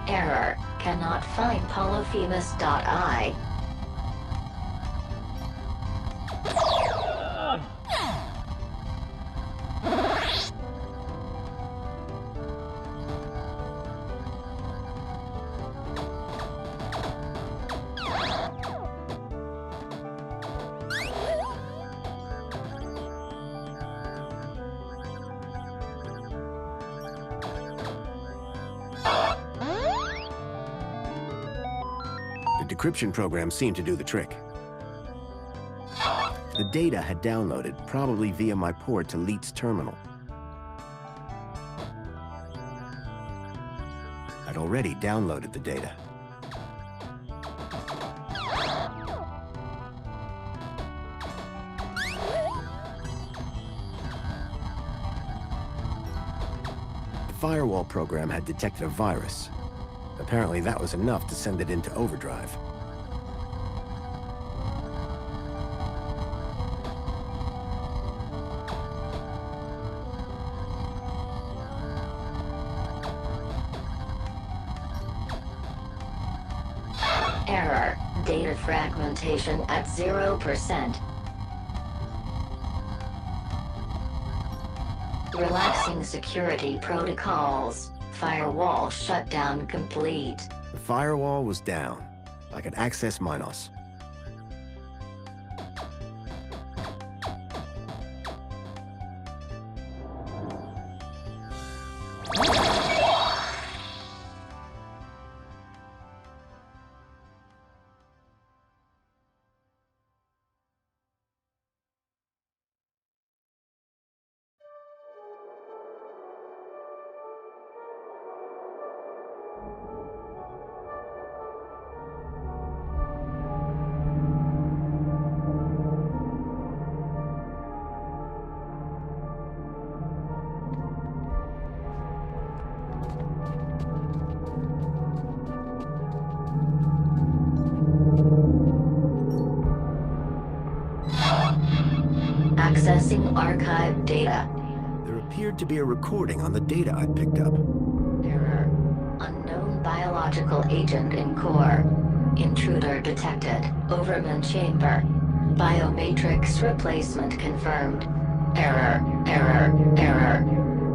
Error. Cannot find Polyphemus.I. The decryption program seemed to do the trick. The data had downloaded, probably via my port to Leet's terminal. I'd already downloaded the data. The firewall program had detected a virus. Apparently that was enough to send it into overdrive. Error. Data fragmentation at 0%. Relaxing security protocols. Firewall shutdown complete. The firewall was down. I could access Minos. Accessing archived data. There appeared to be a recording on the data I'd picked up. Error. Unknown biological agent in core. Intruder detected. Overman chamber. Biomatrix replacement confirmed. Error. Error. Error.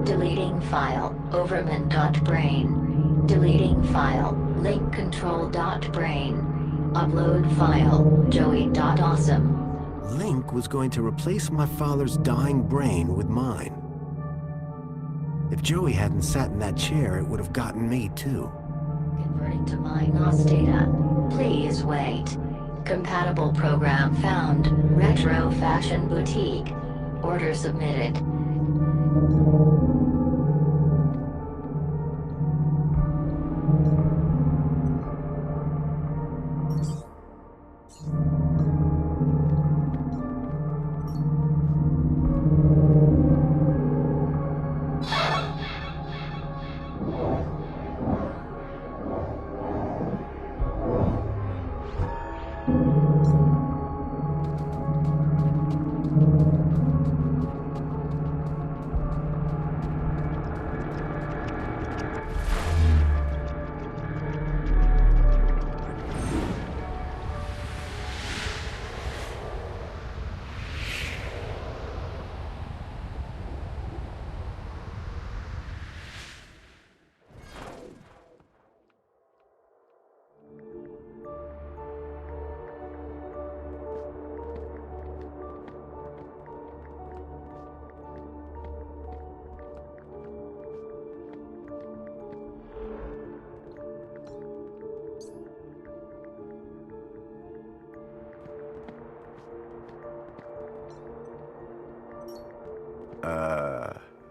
Deleting file. Overman.brain. Deleting file. Link control.brain. Upload file. Joey.awesome. Link was going to replace my father's dying brain with mine. If Joey hadn't sat in that chair, it would have gotten me too. Converting to Minos data. Please wait. Compatible program found. Retro Fashion Boutique. Order submitted.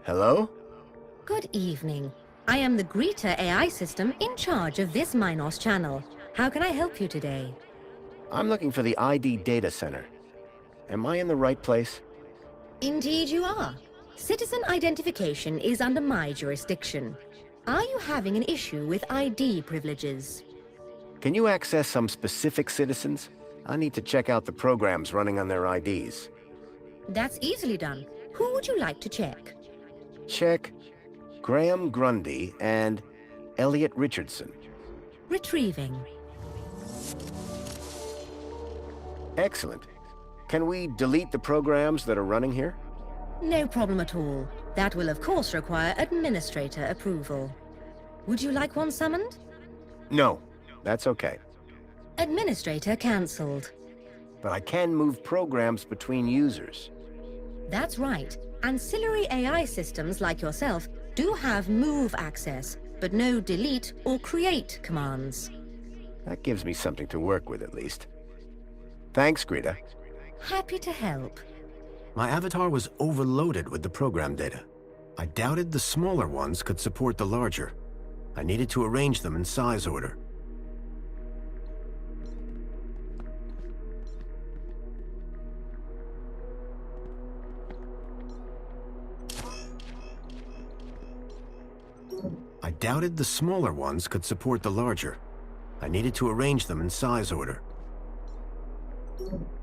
Hello? Good evening. I am the Greeter AI system in charge of this Minos channel. How can I help you today? I'm looking for the ID data center. Am I in the right place? Indeed you are. Citizen identification is under my jurisdiction. Are you having an issue with ID privileges? Can you access some specific citizens? I need to check out the programs running on their IDs. That's easily done. Who would you like to check? Check Graham Grundy and Elliot Richardson. Retrieving. Excellent. Can we delete the programs that are running here? No problem at all. That will of course require administrator approval. Would you like one summoned? No, that's okay. Administrator cancelled. But I can move programs between users. That's right. Ancillary AI systems like yourself do have move access, but no delete or create commands. That gives me something to work with at least. Thanks, Greta. Happy to help. My avatar was overloaded with the program data. I doubted the smaller ones could support the larger. I needed to arrange them in size order. I doubted the smaller ones could support the larger. I needed to arrange them in size order.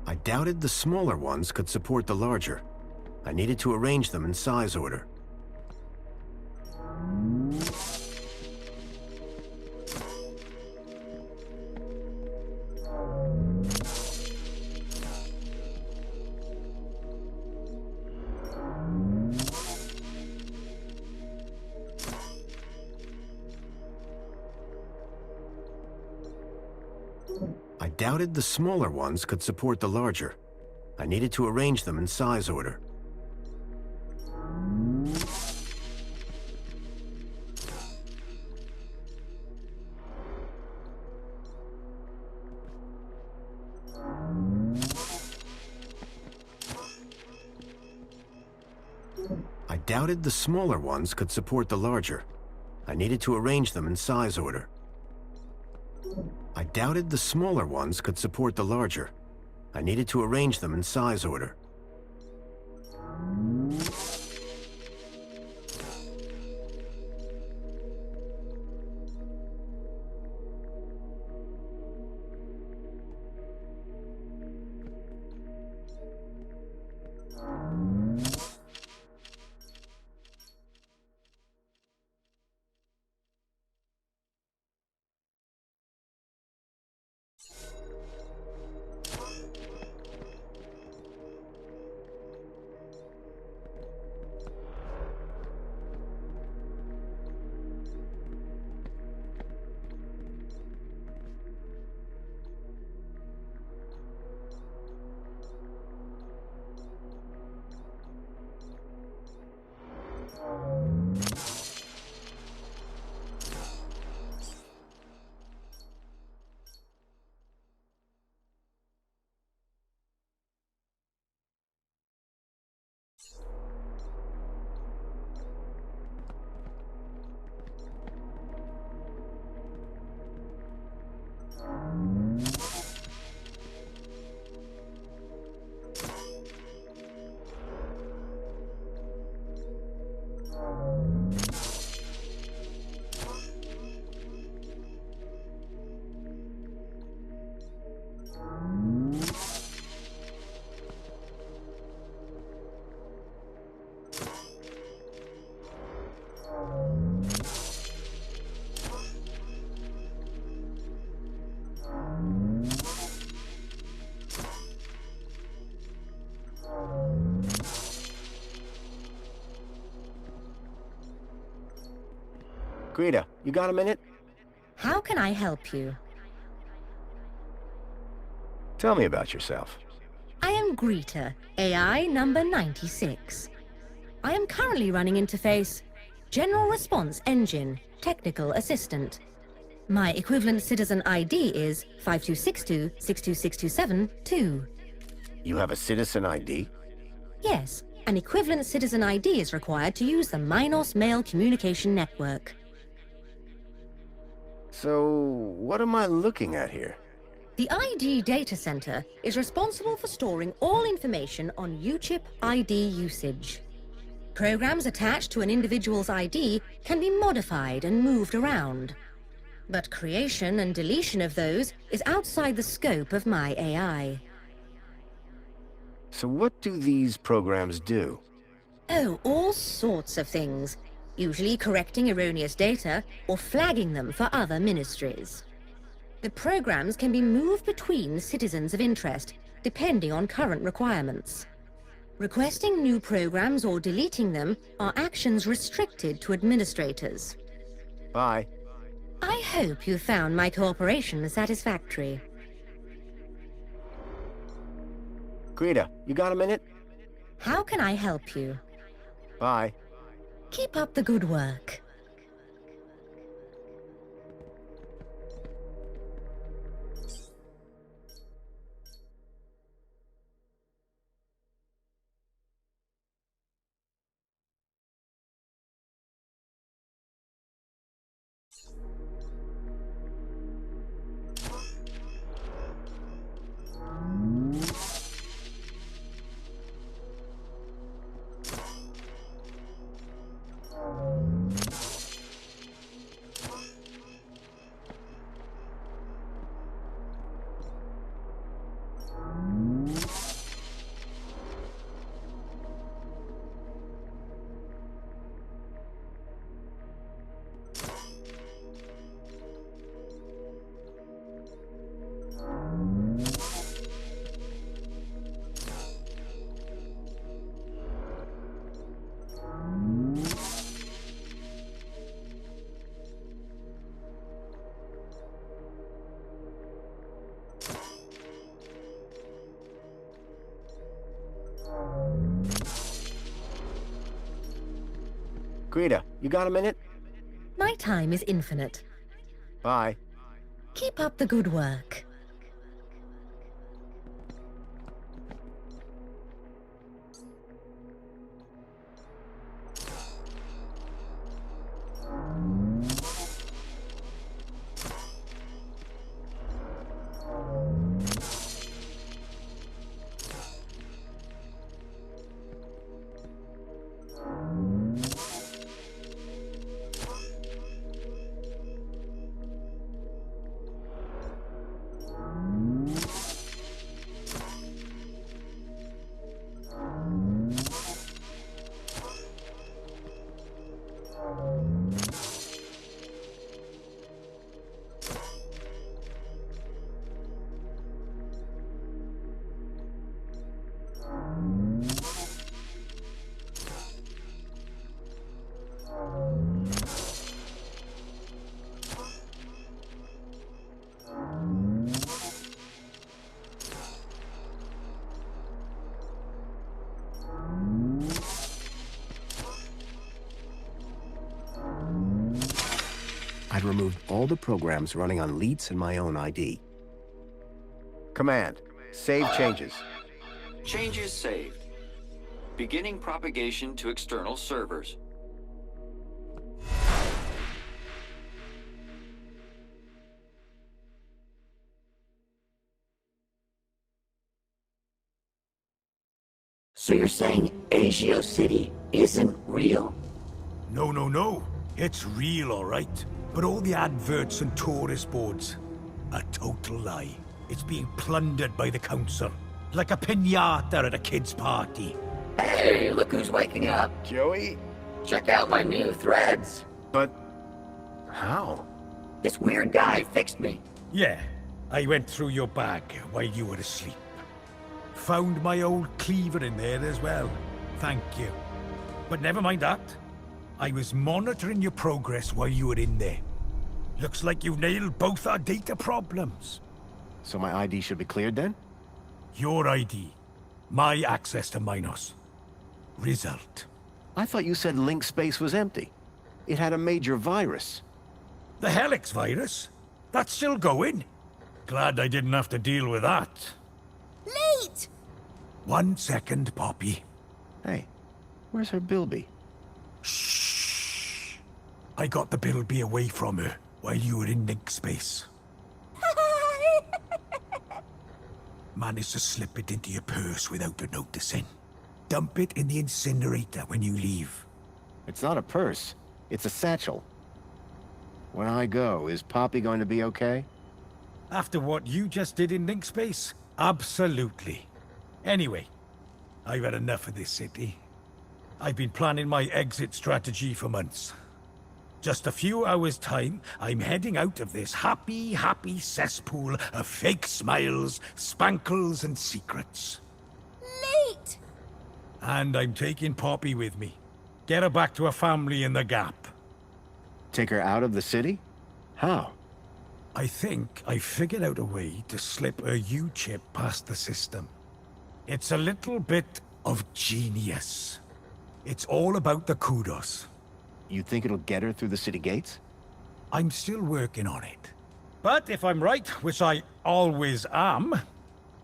I doubted the smaller ones could support the larger. I needed to arrange them in size order. I doubted the smaller ones could support the larger. I needed to arrange them in size order. I doubted the smaller ones could support the larger. I needed to arrange them in size order. I doubted the smaller ones could support the larger. I needed to arrange them in size order. Greta, you got a minute? How can I help you? Tell me about yourself. I am Greeter, AI number 96. I am currently running interface General Response Engine, Technical Assistant. My equivalent citizen ID is 5262-62627-2. You have a citizen ID? Yes, An equivalent citizen ID is required to use the Minos Mail Communication Network. So, what am I looking at here? The ID Data Center is responsible for storing all information on UChip ID usage. Programs attached to an individual's ID can be modified and moved around. But creation and deletion of those is outside the scope of my AI. So what do these programs do? Oh, all sorts of things. Usually correcting erroneous data or flagging them for other ministries. The programs can be moved between citizens of interest, depending on current requirements. Requesting new programs or deleting them are actions restricted to administrators. Bye. I hope you found my cooperation satisfactory. Greta, you got a minute? How can I help you? Bye. Keep up the good work. Greta, you got a minute? My time is infinite. Bye. Keep up the good work. I'd removed all the programs running on Leets and my own ID. Command. Save changes. Changes saved. Beginning propagation to external servers. So you're saying Agio City isn't real? No. It's real, all right. But all the adverts and tourist boards, a total lie. It's being plundered by the council, like a piñata at a kid's party. Hey, look who's waking up. Joey? Check out my new threads. But how? This weird guy fixed me. Yeah, I went through your bag while you were asleep. Found my old cleaver in there as well. Thank you. But never mind that. I was monitoring your progress while you were in there. Looks like you've nailed both our data problems. So my ID should be cleared then? Your ID. My access to Minos. Result. I thought you said link space was empty. It had a major virus. The Helix virus? That's still going? Glad I didn't have to deal with that. Late! 1 second, Poppy. Hey, Where's her Bilby? Shh. I got the Bilby away from her while you were in Link space. Managed to slip it into your purse without her noticing. Dump it in the incinerator when you leave. It's not a purse. It's a satchel. When I go, is Poppy going to be okay? After what you just did in Link space? Absolutely. Anyway, I've had enough of this city. I've been planning my exit strategy for months. Just a few hours' time, I'm heading out of this happy cesspool of fake smiles, spankles, and secrets. Late! And I'm taking Poppy with me. Get her back to her family in the Gap. Take her out of the city? How? I think I figured out a way to slip a U-chip past the system. It's a little bit of genius. It's all about the kudos. You think it'll get her through the city gates? I'm still working on it. But if I'm right, which I always am,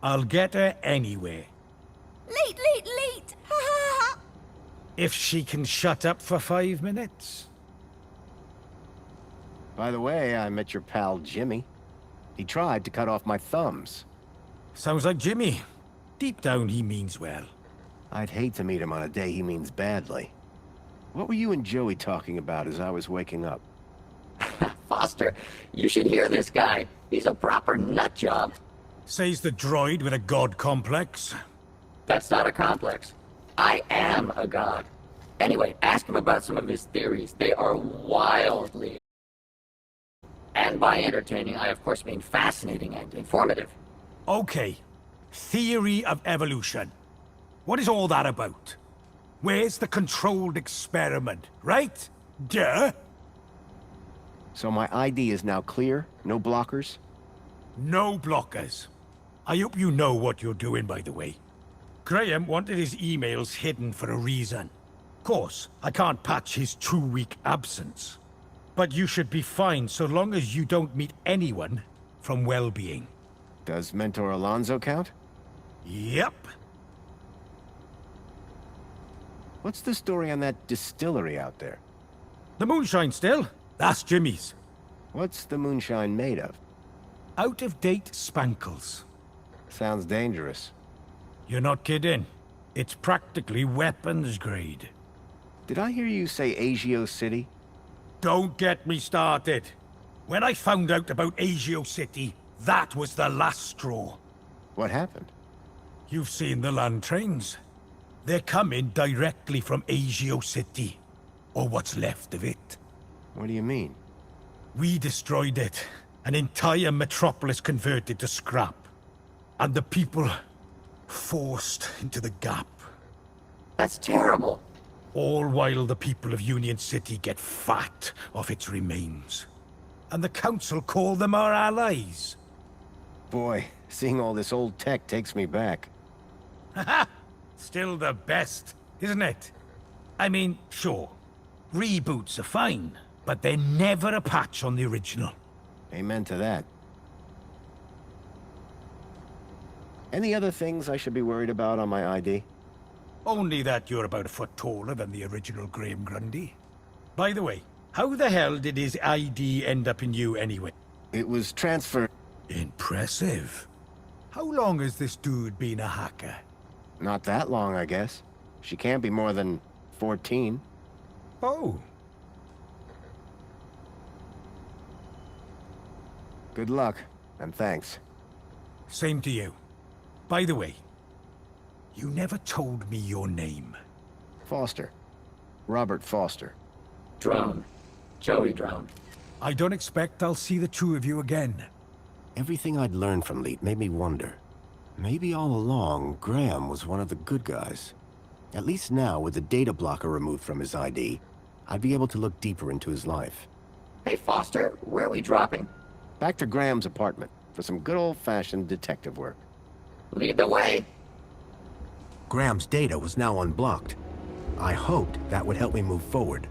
I'll get her anywhere. Late! Ha ha ha! If she can shut up for 5 minutes. By the way, I met your pal Jimmy. He tried to cut off my thumbs. Sounds like Jimmy. Deep down, he means well. I'd hate to meet him on a day he means badly. What were you and Joey talking about as I was waking up? Foster, you should hear this guy. He's a proper nut job. Says the droid with a god complex. That's not a complex. I am a god. Anyway, ask him about some of his theories. They are wildly... And by entertaining, I of course mean fascinating and informative. Okay. Theory of evolution. What is all that about? Where's the controlled experiment, right? Duh! So my ID is now clear? No blockers? No blockers. I hope you know what you're doing, by the way. Graham wanted his emails hidden for a reason. Of course, I can't patch his 2-week absence. But you should be fine so long as you don't meet anyone from well-being. Does Mentor Alonso count? Yep. What's the story on that distillery out there? The moonshine still? That's Jimmy's. What's the moonshine made of? Out-of-date spankles. Sounds dangerous. You're not kidding. It's practically weapons grade. Did I hear you say Agio City? Don't get me started. When I found out about Agio City, that was the last straw. What happened? You've seen the land trains. They're coming directly from Agio City. Or what's left of it. What do you mean? We destroyed it. An entire metropolis converted to scrap. And the people forced into the Gap. That's terrible. All while the people of Union City get fat off its remains. And the Council call them our allies. Boy, seeing all this old tech takes me back. Haha! Still the best, isn't it? I mean, sure. Reboots are fine, but they're never a patch on the original. Amen to that. Any other things I should be worried about on my ID? Only that you're about a foot taller than the original Graham Grundy. By the way, how the hell did his ID end up in you anyway? It was transferred. Impressive. How long has this dude been a hacker? Not that long, I guess. She can't be more than 14. Oh. Good luck, and thanks. Same to you. By the way, you never told me your name. Foster. Robert Foster. Drone. Joey Drone. I don't expect I'll see the two of you again. Everything I'd learned from Leet made me wonder. Maybe all along, Graham was one of the good guys. At least now, with the data blocker removed from his ID, I'd be able to look deeper into his life. Hey, Foster, where are we dropping? Back to Graham's apartment for some good old-fashioned detective work. Lead the way. Graham's data was now unblocked. I hoped that would help me move forward.